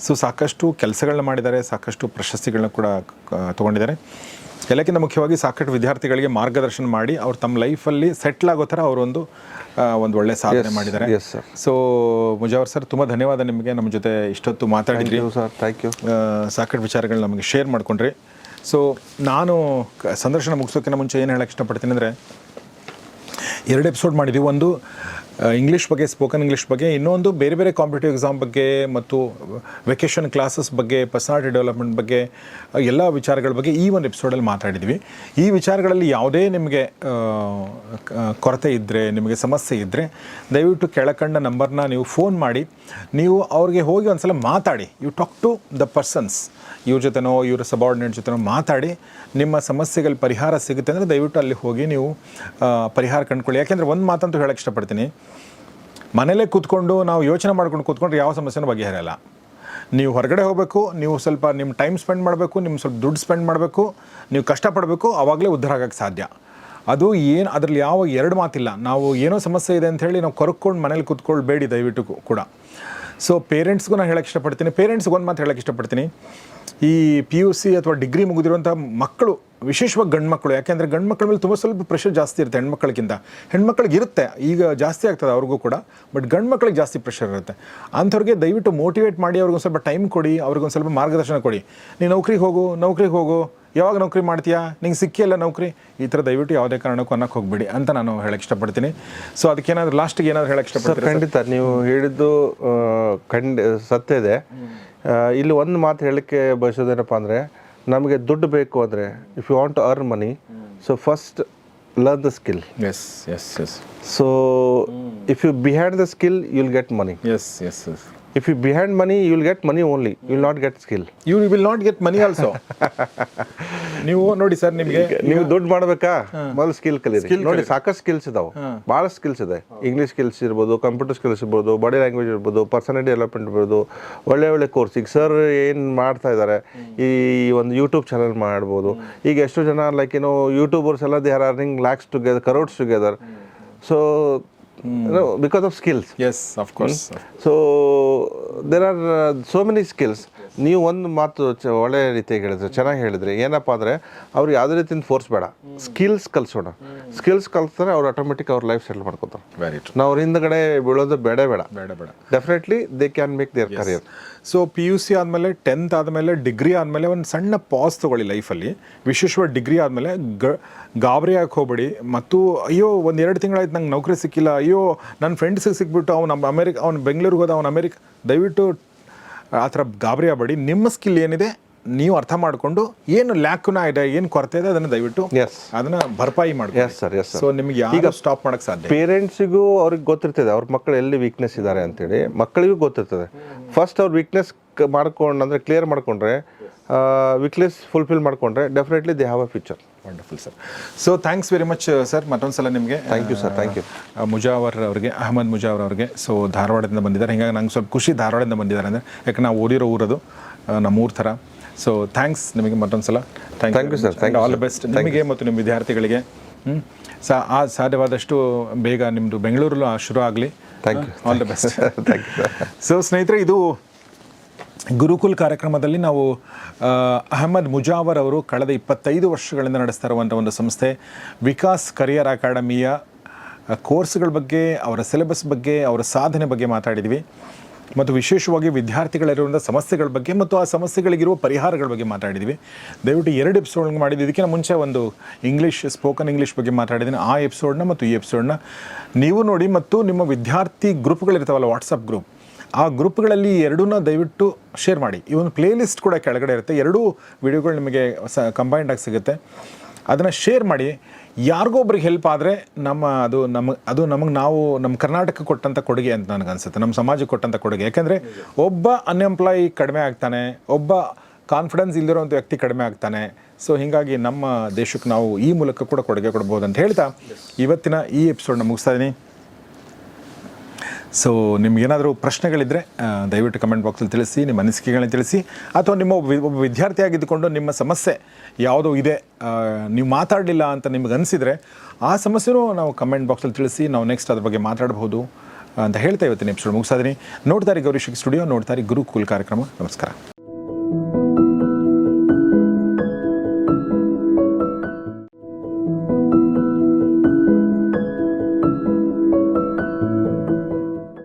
[SPEAKER 1] ಸೊ ಸಾಕಷ್ಟು ಕೆಲಸಗಳನ್ನ ಮಾಡಿದ್ದಾರೆ, ಸಾಕಷ್ಟು ಪ್ರಶಸ್ತಿಗಳನ್ನ ಕೂಡ ತೊಗೊಂಡಿದ್ದಾರೆ. ಎಲ್ಲಕ್ಕಿಂತ ಮುಖ್ಯವಾಗಿ ಸಾಕಷ್ಟು ವಿದ್ಯಾರ್ಥಿಗಳಿಗೆ ಮಾರ್ಗದರ್ಶನ ಮಾಡಿ ಅವ್ರು ತಮ್ಮ ಲೈಫಲ್ಲಿ ಸೆಟ್ಲ್ ಆಗೋ ಥರ ಅವರೊಂದು ಒಳ್ಳೆ ಸಾಧನೆ ಮಾಡಿದ್ದಾರೆ. ಸೊ ಮುಜಾವರ್ ಸರ್, ತುಂಬ ಧನ್ಯವಾದ ನಿಮಗೆ. ನಮ್ಮ ಜೊತೆ ಇಷ್ಟೊತ್ತು ಮಾತಾಡಿದ್ರಿ
[SPEAKER 2] ಸರ್. Thank you.
[SPEAKER 1] ಸಾಕಷ್ಟು ವಿಚಾರಗಳು ನಮಗೆ ಶೇರ್ ಮಾಡಿಕೊಂಡ್ರಿ. ಸೊ ನಾನು ಸಂದರ್ಶನ ಮುಗಿಸೋಕ್ಕಿಂತ ಮುಂಚೆ ಏನು ಹೇಳಕ್ಕೆ ಇಷ್ಟಪಡ್ತೀನಿ ಅಂದರೆ, 2 ಎಪಿಸೋಡ್ ಮಾಡಿದ್ವಿ. ಒಂದು ಇಂಗ್ಲೀಷ್ ಬಗ್ಗೆ, ಸ್ಪೋಕನ್ ಇಂಗ್ಲೀಷ್ ಬಗ್ಗೆ, ಇನ್ನೊಂದು ಬೇರೆ ಬೇರೆ ಕಾಂಪಿಟೇಟಿವ್ ಎಕ್ಸಾಮ್ ಬಗ್ಗೆ ಮತ್ತು ವೆಕೇಷನ್ ಕ್ಲಾಸಸ್ ಬಗ್ಗೆ, ಪರ್ಸನಾಲಿಟಿ ಡೆವಲಪ್ಮೆಂಟ್ ಬಗ್ಗೆ, ಎಲ್ಲ ವಿಚಾರಗಳ ಬಗ್ಗೆ ಈ ಒಂದು ಎಪಿಸೋಡಲ್ಲಿ ಮಾತಾಡಿದ್ವಿ. ಈ ವಿಚಾರಗಳಲ್ಲಿ ಯಾವುದೇ ನಿಮಗೆ ಕೊರತೆ ಇದ್ದರೆ, ನಿಮಗೆ ಸಮಸ್ಯೆ ಇದ್ದರೆ, ದಯವಿಟ್ಟು ಕೆಳಕಂಡ ನಂಬರ್ನ ನೀವು ಫೋನ್ ಮಾಡಿ, ನೀವು ಅವ್ರಿಗೆ ಹೋಗಿ ಒಂದು ಸಲ ಮಾತಾಡಿ. You talk to the persons. ಇವ್ರ ಜೊತೆನೋ ಇವರ ಸಬಾರ್ಡಿನೇಟ್ ಜೊತೆನೋ ಮಾತಾಡಿ ನಿಮ್ಮ ಸಮಸ್ಯೆಗಳ ಪರಿಹಾರ ಸಿಗುತ್ತೆ ಅಂದರೆ ದಯವಿಟ್ಟು ಅಲ್ಲಿ ಹೋಗಿ ನೀವು ಪರಿಹಾರ ಕಂಡುಕೊಳ್ಳಿ. ಯಾಕೆಂದರೆ ಒಂದು ಮಾತಂತೂ ಹೇಳಕ್ಕೆ ಇಷ್ಟಪಡ್ತೀನಿ, ಮನೇಲೇ ಕೂತ್ಕೊಂಡು ನಾವು ಯೋಚನೆ ಮಾಡ್ಕೊಂಡು ಕೂತ್ಕೊಂಡ್ರೆ ಯಾವ ಸಮಸ್ಯೆನೂ ಬಗೆಹರಲ್ಲ. ನೀವು ಹೊರಗಡೆ ಹೋಗಬೇಕು, ನೀವು ಸ್ವಲ್ಪ ನಿಮ್ಮ ಟೈಮ್ ಸ್ಪೆಂಡ್ ಮಾಡಬೇಕು, ನಿಮ್ಮ ಸ್ವಲ್ಪ ದುಡ್ಡು ಸ್ಪೆಂಡ್ ಮಾಡಬೇಕು, ನೀವು ಕಷ್ಟಪಡಬೇಕು, ಆವಾಗಲೇ ಉದ್ಧಾರ ಆಗೋಕ್ಕೆ ಸಾಧ್ಯ. ಅದು ಏನು, ಅದರಲ್ಲಿ ಯಾವ 2 ಮಾತಿಲ್ಲ. ನಾವು ಏನೋ ಸಮಸ್ಯೆ ಇದೆ ಅಂಥೇಳಿ ನಾವು ಕೊರಕೊಂಡು ಮನೇಲಿ ಕೂತ್ಕೊಳ್ಬೇಡಿ ದಯವಿಟ್ಟು ಕೂಡ. ಸೊ ಪೇರೆಂಟ್ಸ್ಗೂ ನಾನು ಹೇಳಕ್ಕೆ ಇಷ್ಟಪಡ್ತೀನಿ, ಪೇರೆಂಟ್ಸ್ಗೆ ಒಂದು ಮಾತು ಹೇಳಕ್ಕೆ ಇಷ್ಟಪಡ್ತೀನಿ. ಈ PUC ಅಥವಾ ಡಿಗ್ರಿ ಮುಗಿದಿರುವಂಥ ಮಕ್ಕಳು, ವಿಶೇಷವಾಗಿ ಗಂಡು ಮಕ್ಕಳು, ಯಾಕೆಂದರೆ ಗಂಡು ಮಕ್ಕಳ ಮೇಲೆ ತುಂಬ ಸ್ವಲ್ಪ ಪ್ರೆಷರ್ ಜಾಸ್ತಿ ಇರುತ್ತೆ ಹೆಣ್ಮಕ್ಳಿಗಿಂತ. ಹೆಣ್ಮಕ್ಳಿಗೆ ಇರುತ್ತೆ, ಈಗ ಜಾಸ್ತಿ ಆಗ್ತದೆ ಅವ್ರಿಗೂ ಕೂಡ, ಬಟ್ ಗಂಡು ಮಕ್ಕಳಿಗೆ ಜಾಸ್ತಿ ಪ್ರೆಷರ್ ಇರುತ್ತೆ. ಅಂಥವ್ರಿಗೆ ದಯವಿಟ್ಟು ಮೋಟಿವೇಟ್ ಮಾಡಿ, ಅವ್ರಿಗೊಂದು ಸ್ವಲ್ಪ ಟೈಮ್ ಕೊಡಿ, ಅವ್ರಿಗೊಂದು ಸ್ವಲ್ಪ ಮಾರ್ಗದರ್ಶನ ಕೊಡಿ. ನೀನು ನೌಕರಿಗೆ ಹೋಗು, ಯಾವಾಗ ನೌಕರಿ ಮಾಡ್ತೀಯಾ, ನಿಂಗೆ ಸಿಕ್ಕಿಲ್ಲ ನೌಕರಿ, ಈ ಥರ ದಯವಿಟ್ಟು ಯಾವುದೇ ಕಾರಣಕ್ಕೂ ಅನ್ನಕ್ಕೆ ಹೋಗ್ಬೇಡಿ ಅಂತ ನಾನು ಹೇಳಕ್ಕೆ ಇಷ್ಟಪಡ್ತೀನಿ. ಸೊ ಅದಕ್ಕೇನಾದರೂ ಲಾಸ್ಟಿಗೆ ಏನಾದರೂ ಹೇಳಕ್ಕೆ ಇಷ್ಟಪಡ್ತೀನಿ?
[SPEAKER 2] ಖಂಡಿತ ನೀವು ಹೇಳಿದ್ದು ಸತ್ಯ ಇದೆ. ಇಲ್ಲಿ ಒಂದು ಮಾತು ಹೇಳಕ್ಕೆ ಬಯಸೋದೇನಪ್ಪ ಅಂದರೆ, ನಮಗೆ ದುಡ್ಡು ಬೇಕು ಅಂದರೆ, if you want to earn money, so first learn the skill.
[SPEAKER 1] Yes.
[SPEAKER 2] So if you behind the skill you will get money.
[SPEAKER 1] Yes.
[SPEAKER 2] If you behind money, you will get money only. You will not get skill.
[SPEAKER 1] You will not get money also. ನೀವು ನೋಡಿ sir, ನಿಮಗೆ
[SPEAKER 2] ನೀವು ದುಡ್ಡು ಮಾಡ್ಬೇಕಾ ಮೊದಲು skill ಕಲೀರಿ. ನೋಡಿ ಸಾಕಷ್ಟು ಸ್ಕಿಲ್ಸ್ ಇದಾವೆ, ಭಾಳ ಸ್ಕಿಲ್ಸ್ ಇದೆ. ಇಂಗ್ಲೀಷ್ ಸ್ಕಿಲ್ಸ್ ಇರ್ಬೋದು, ಕಂಪ್ಯೂಟರ್ ಸ್ಕಿಲ್ಸ್ ಇರ್ಬೋದು, ಬಾಡಿ ಲ್ಯಾಂಗ್ವೇಜ್ ಇರ್ಬೋದು, ಪರ್ಸನಾಲಿಟಿ ಡೆವಲಪ್ಮೆಂಟ್ ಇರ್ಬೋದು, ಒಳ್ಳೆ ಕೋರ್ಸ್. ಈಗ ಸರ್ ಏನು ಮಾಡ್ತಾ ಇದ್ದಾರೆ, ಈ ಒಂದು ಯೂಟ್ಯೂಬ್ ಚಾನಲ್ ಮಾಡ್ಬೋದು. ಈಗ ಎಷ್ಟೋ ಜನ ಲೈಕ್ ಯೂಟ್ಯೂಬರ್ಸ್ ಎಲ್ಲ they are earning lakhs together, crores together. So because of skills.
[SPEAKER 1] Yes, of course.
[SPEAKER 2] So there are so many skills. ನೀವು ಒಂದು ಮಾತು ಒಳ್ಳೆ ರೀತಿಯಾಗಿ ಹೇಳಿದ್ರೆ, ಚೆನ್ನಾಗಿ ಹೇಳಿದ್ರೆ, ಏನಪ್ಪ ಅಂದರೆ ಅವ್ರಿಗೆ ಯಾವುದೇ ರೀತಿಯಿಂದ ಫೋರ್ಸ್ ಬೇಡ, ಸ್ಕಿಲ್ಸ್ ಕಲಿಸೋಣ. ಸ್ಕಿಲ್ಸ್ ಕಲಿಸ್ತಾರೆ ಅವ್ರು ಆಟೋಮೆಟಿಕ್ ಅವ್ರ ಲೈಫ್ ಸೆಟಲ್ ಮಾಡ್ಕೋತಾರೆ.
[SPEAKER 1] Very true.
[SPEAKER 2] ನಾವು ಅವ್ರ ಹಿಂದ್ಗಡೆ ಬೀಳೋದು ಬೇಡ. Definitely they can make their career.
[SPEAKER 1] So PUC ಆದಮೇಲೆ 10th ಆದಮೇಲೆ ಡಿಗ್ರಿ ಆದಮೇಲೆ ಒಂದು ಸಣ್ಣ ಪಾಸ್ ತೊಗೊಳ್ಳಿ ಲೈಫಲ್ಲಿ. ವಿಶೇಷವಾಗಿ ಡಿಗ್ರಿ ಆದಮೇಲೆ ಗಾಬರಿ ಆಗಿ ಹೋಗ್ಬೇಡಿ. ಮತ್ತು ಅಯ್ಯೋ 1-2 ತಿಂಗಳಾಯ್ತು ನಂಗೆ ನೌಕರಿ ಸಿಕ್ಕಿಲ್ಲ, ಅಯ್ಯೋ ನನ್ನ ಫ್ರೆಂಡ್ಸಿಗೆ ಸಿಕ್ಬಿಟ್ಟು ಅವ್ನು ಬೆಂಗಳೂರಿಗೆ ಹೋದ, ಅವ್ನು ಅಮೆರಿಕ. ದಯವಿಟ್ಟು ಆ ಥರ ಗಾಬರಿ ಆಗಬೇಡಿ. ನಿಮ್ಮ ಸ್ಕಿಲ್ ಏನಿದೆ ನೀವು ಅರ್ಥ ಮಾಡಿಕೊಂಡು ಏನು ಲ್ಯಾಕ್ನ ಇದೆ, ಏನು ಕೊರತೆ ಇದೆ, ಅದನ್ನು ದಯವಿಟ್ಟು ಅದನ್ನು ಭರ್ಪಾಯಿ ಮಾಡಿ. ಸೊ ನಿಮ್ಗೆ ಈಗ ಸ್ಟಾಪ್ ಮಾಡೋಕ್ಕೆ ಸಾಧ್ಯ.
[SPEAKER 2] ಪೇರೆಂಟ್ಸಿಗೂ ಅವ್ರಿಗೆ ಗೊತ್ತಿರ್ತದೆ ಅವ್ರ ಮಕ್ಕಳು ಎಲ್ಲಿ ವೀಕ್ನೆಸ್ ಇದ್ದಾರೆ ಅಂತೇಳಿ, ಮಕ್ಕಳಿಗೂ ಗೊತ್ತಿರ್ತದೆ. ಫಸ್ಟ್ ಅವ್ರ ವೀಕ್ನೆಸ್ ಅಂದರೆ ಕ್ಲಿಯರ್ ಮಾಡಿಕೊಂಡ್ರೆ, ವೀಕ್ನೆಸ್ ಫುಲ್ಫಿಲ್ ಮಾಡಿಕೊಂಡ್ರೆ definitely they have a future.
[SPEAKER 1] Wonderful sir. So thanks very much sir. ಮತ್ತೊಂದು ಸಲ ನಿಮಗೆ
[SPEAKER 2] thank you sir. Thank you
[SPEAKER 1] Mujawar ಅವರಿಗೆ, ಅಹಮದ್ ಮುಜಾವರ್ ಅವರಿಗೆ. ಸೊ ಧಾರವಾಡದಿಂದ ಬಂದಿದ್ದಾರೆ, ಹೀಗಾಗಿ ನಂಗೆ ಸ್ವಲ್ಪ ಖುಷಿ ಧಾರವಾಡದಿಂದ ಬಂದಿದ್ದಾರೆ ಅಂದರೆ, ಯಾಕೆ ನಾವು ಓದಿರೋ ಊರದು ನಮ್ಮೂರ ಥರ. ಸೊ ಥ್ಯಾಂಕ್ಸ್ ನಿಮಗೆ ಮತ್ತೊಂದು ಸಲ.
[SPEAKER 2] Thank you sir.
[SPEAKER 1] All the best ನಿಮಗೆ ಮತ್ತು ನಿಮ್ಮ ವಿದ್ಯಾರ್ಥಿಗಳಿಗೆ. ಸಾಧ್ಯವಾದಷ್ಟು ಬೇಗ ನಿಮ್ಮದು ಬೆಂಗಳೂರಲ್ಲೂ ಶುರು ಆಗಲಿ.
[SPEAKER 2] Thank you.
[SPEAKER 1] All the best.
[SPEAKER 2] Thank you sir.
[SPEAKER 1] So ಸ್ನೇಹಿತರೆ, ಇದು ಗುರುಕುಲ್ ಕಾರ್ಯಕ್ರಮದಲ್ಲಿ ನಾವು ಅಹಮದ್ ಮುಜಾವರ್ ಅವರು ಕಳೆದ 25 ವರ್ಷಗಳಿಂದ ನಡೆಸ್ತಾ ಇರುವಂಥ ಒಂದು ಸಂಸ್ಥೆ ವಿಕಾಸ್ ಕರಿಯರ್ ಅಕಾಡೆಮಿಯ ಕೋರ್ಸ್ಗಳ ಬಗ್ಗೆ, ಅವರ ಸಿಲೆಬಸ್ ಬಗ್ಗೆ, ಅವರ ಸಾಧನೆ ಬಗ್ಗೆ ಮಾತಾಡಿದ್ವಿ. ಮತ್ತು ವಿಶೇಷವಾಗಿ ವಿದ್ಯಾರ್ಥಿಗಳಿರುವಂಥ ಸಮಸ್ಯೆಗಳ ಬಗ್ಗೆ ಮತ್ತು ಆ ಸಮಸ್ಯೆಗಳಿಗಿರುವ ಪರಿಹಾರಗಳ ಬಗ್ಗೆ ಮಾತಾಡಿದ್ವಿ. ದಯವಿಟ್ಟು 2 ಎಪಿಸೋಡ್ಗಳು ಮಾಡಿದ್ವಿ. ಇದಕ್ಕಿಂತ ಮುಂಚೆ ಒಂದು ಸ್ಪೋಕನ್ ಇಂಗ್ಲೀಷ್ ಬಗ್ಗೆ ಮಾತಾಡಿದ್ದೀನಿ. ಆ ಎಪಿಸೋಡ್ನ ಮತ್ತು ಈ ಎಪಿಸೋಡ್ನ ನೀವು ನೋಡಿ. ಮತ್ತು ನಿಮ್ಮ ವಿದ್ಯಾರ್ಥಿ ಗ್ರೂಪ್ಗಳಿರ್ತಾವಲ್ಲ, ವಾಟ್ಸಪ್ ಗ್ರೂಪ್, ಆ ಗ್ರೂಪ್ಗಳಲ್ಲಿ ಎರಡನ್ನ ದಯವಿಟ್ಟು ಶೇರ್ ಮಾಡಿ. ಈ ಒಂದು ಪ್ಲೇ ಲಿಸ್ಟ್ ಕೂಡ ಕೆಳಗಡೆ ಇರುತ್ತೆ, 2 ವಿಡಿಯೋಗಳು ನಿಮಗೆ ಕಂಬೈಂಡ್ ಆಗಿ ಸಿಗುತ್ತೆ. ಅದನ್ನು ಶೇರ್ ಮಾಡಿ. ಯಾರಿಗೋ ಒಬ್ರಿಗೆ ಹೆಲ್ಪ್ ಆದರೆ ಅದು ನಮಗೆ ನಾವು ನಮ್ಮ ಕರ್ನಾಟಕ ಕೊಟ್ಟಂಥ ಕೊಡುಗೆ ಅಂತ ನನಗೆ ಅನಿಸುತ್ತೆ, ನಮ್ಮ ಸಮಾಜಕ್ಕೆ ಕೊಟ್ಟಂಥ ಕೊಡುಗೆ. ಯಾಕೆಂದರೆ ಒಬ್ಬ ಅನ್ಎಂಪ್ಲಾಯಿ ಕಡಿಮೆ ಆಗ್ತಾನೆ, ಒಬ್ಬ ಕಾನ್ಫಿಡೆನ್ಸ್ ಇಲ್ಲದಿರೋಂಥ ವ್ಯಕ್ತಿ ಕಡಿಮೆ ಆಗ್ತಾನೆ. ಸೊ ಹೀಗಾಗಿ ನಮ್ಮ ದೇಶಕ್ಕೆ ನಾವು ಈ ಮೂಲಕ ಕೂಡ ಕೊಡುಗೆ ಕೊಡ್ಬೋದು ಅಂತ ಹೇಳ್ತಾ ಇವತ್ತಿನ ಈ ಎಪಿಸೋಡ್ನ ಮುಗಿಸ್ತಾ ಇದ್ದೀನಿ. ಸೊ ನಿಮ್ಗೇನಾದರೂ ಪ್ರಶ್ನೆಗಳಿದ್ದರೆ ದಯವಿಟ್ಟು ಕಮೆಂಟ್ ಬಾಕ್ಸಲ್ಲಿ ತಿಳಿಸಿ, ನಿಮ್ಮ ಅನಿಸಿಕೆಗಳನ್ನ ತಿಳಿಸಿ. ಅಥವಾ ನಿಮ್ಮ ಒಬ್ಬ ವಿದ್ಯಾರ್ಥಿಯಾಗಿದ್ದುಕೊಂಡು ನಿಮ್ಮ ಸಮಸ್ಯೆ ಯಾವುದೋ ಇದೆ, ನೀವು ಮಾತಾಡಲಿಲ್ಲ ಅಂತ ನಿಮ್ಗೆ ಅನಿಸಿದರೆ ಆ ಸಮಸ್ಯೆನೂ ನಾವು ಕಮೆಂಟ್ ಬಾಕ್ಸಲ್ಲಿ ತಿಳಿಸಿ, ನಾವು ನೆಕ್ಸ್ಟ್ ಅದ್ರ ಬಗ್ಗೆ ಮಾತಾಡ್ಬೋದು ಅಂತ ಹೇಳ್ತಾ ಇವತ್ತಿನ ಎಪಿಸೋಡ್ ಮುಗಿಸ್ತಾ ಇದ್ದೀನಿ. ನೋಡ್ತಾರೆ ಗೌರಿ ಶಕ್ಕಿ ಸ್ಟುಡಿಯೋ, ನೋಡ್ತಾರೆ ಗುರುಕುಲ್ ಕಾರ್ಯಕ್ರಮ. ನಮಸ್ಕಾರ.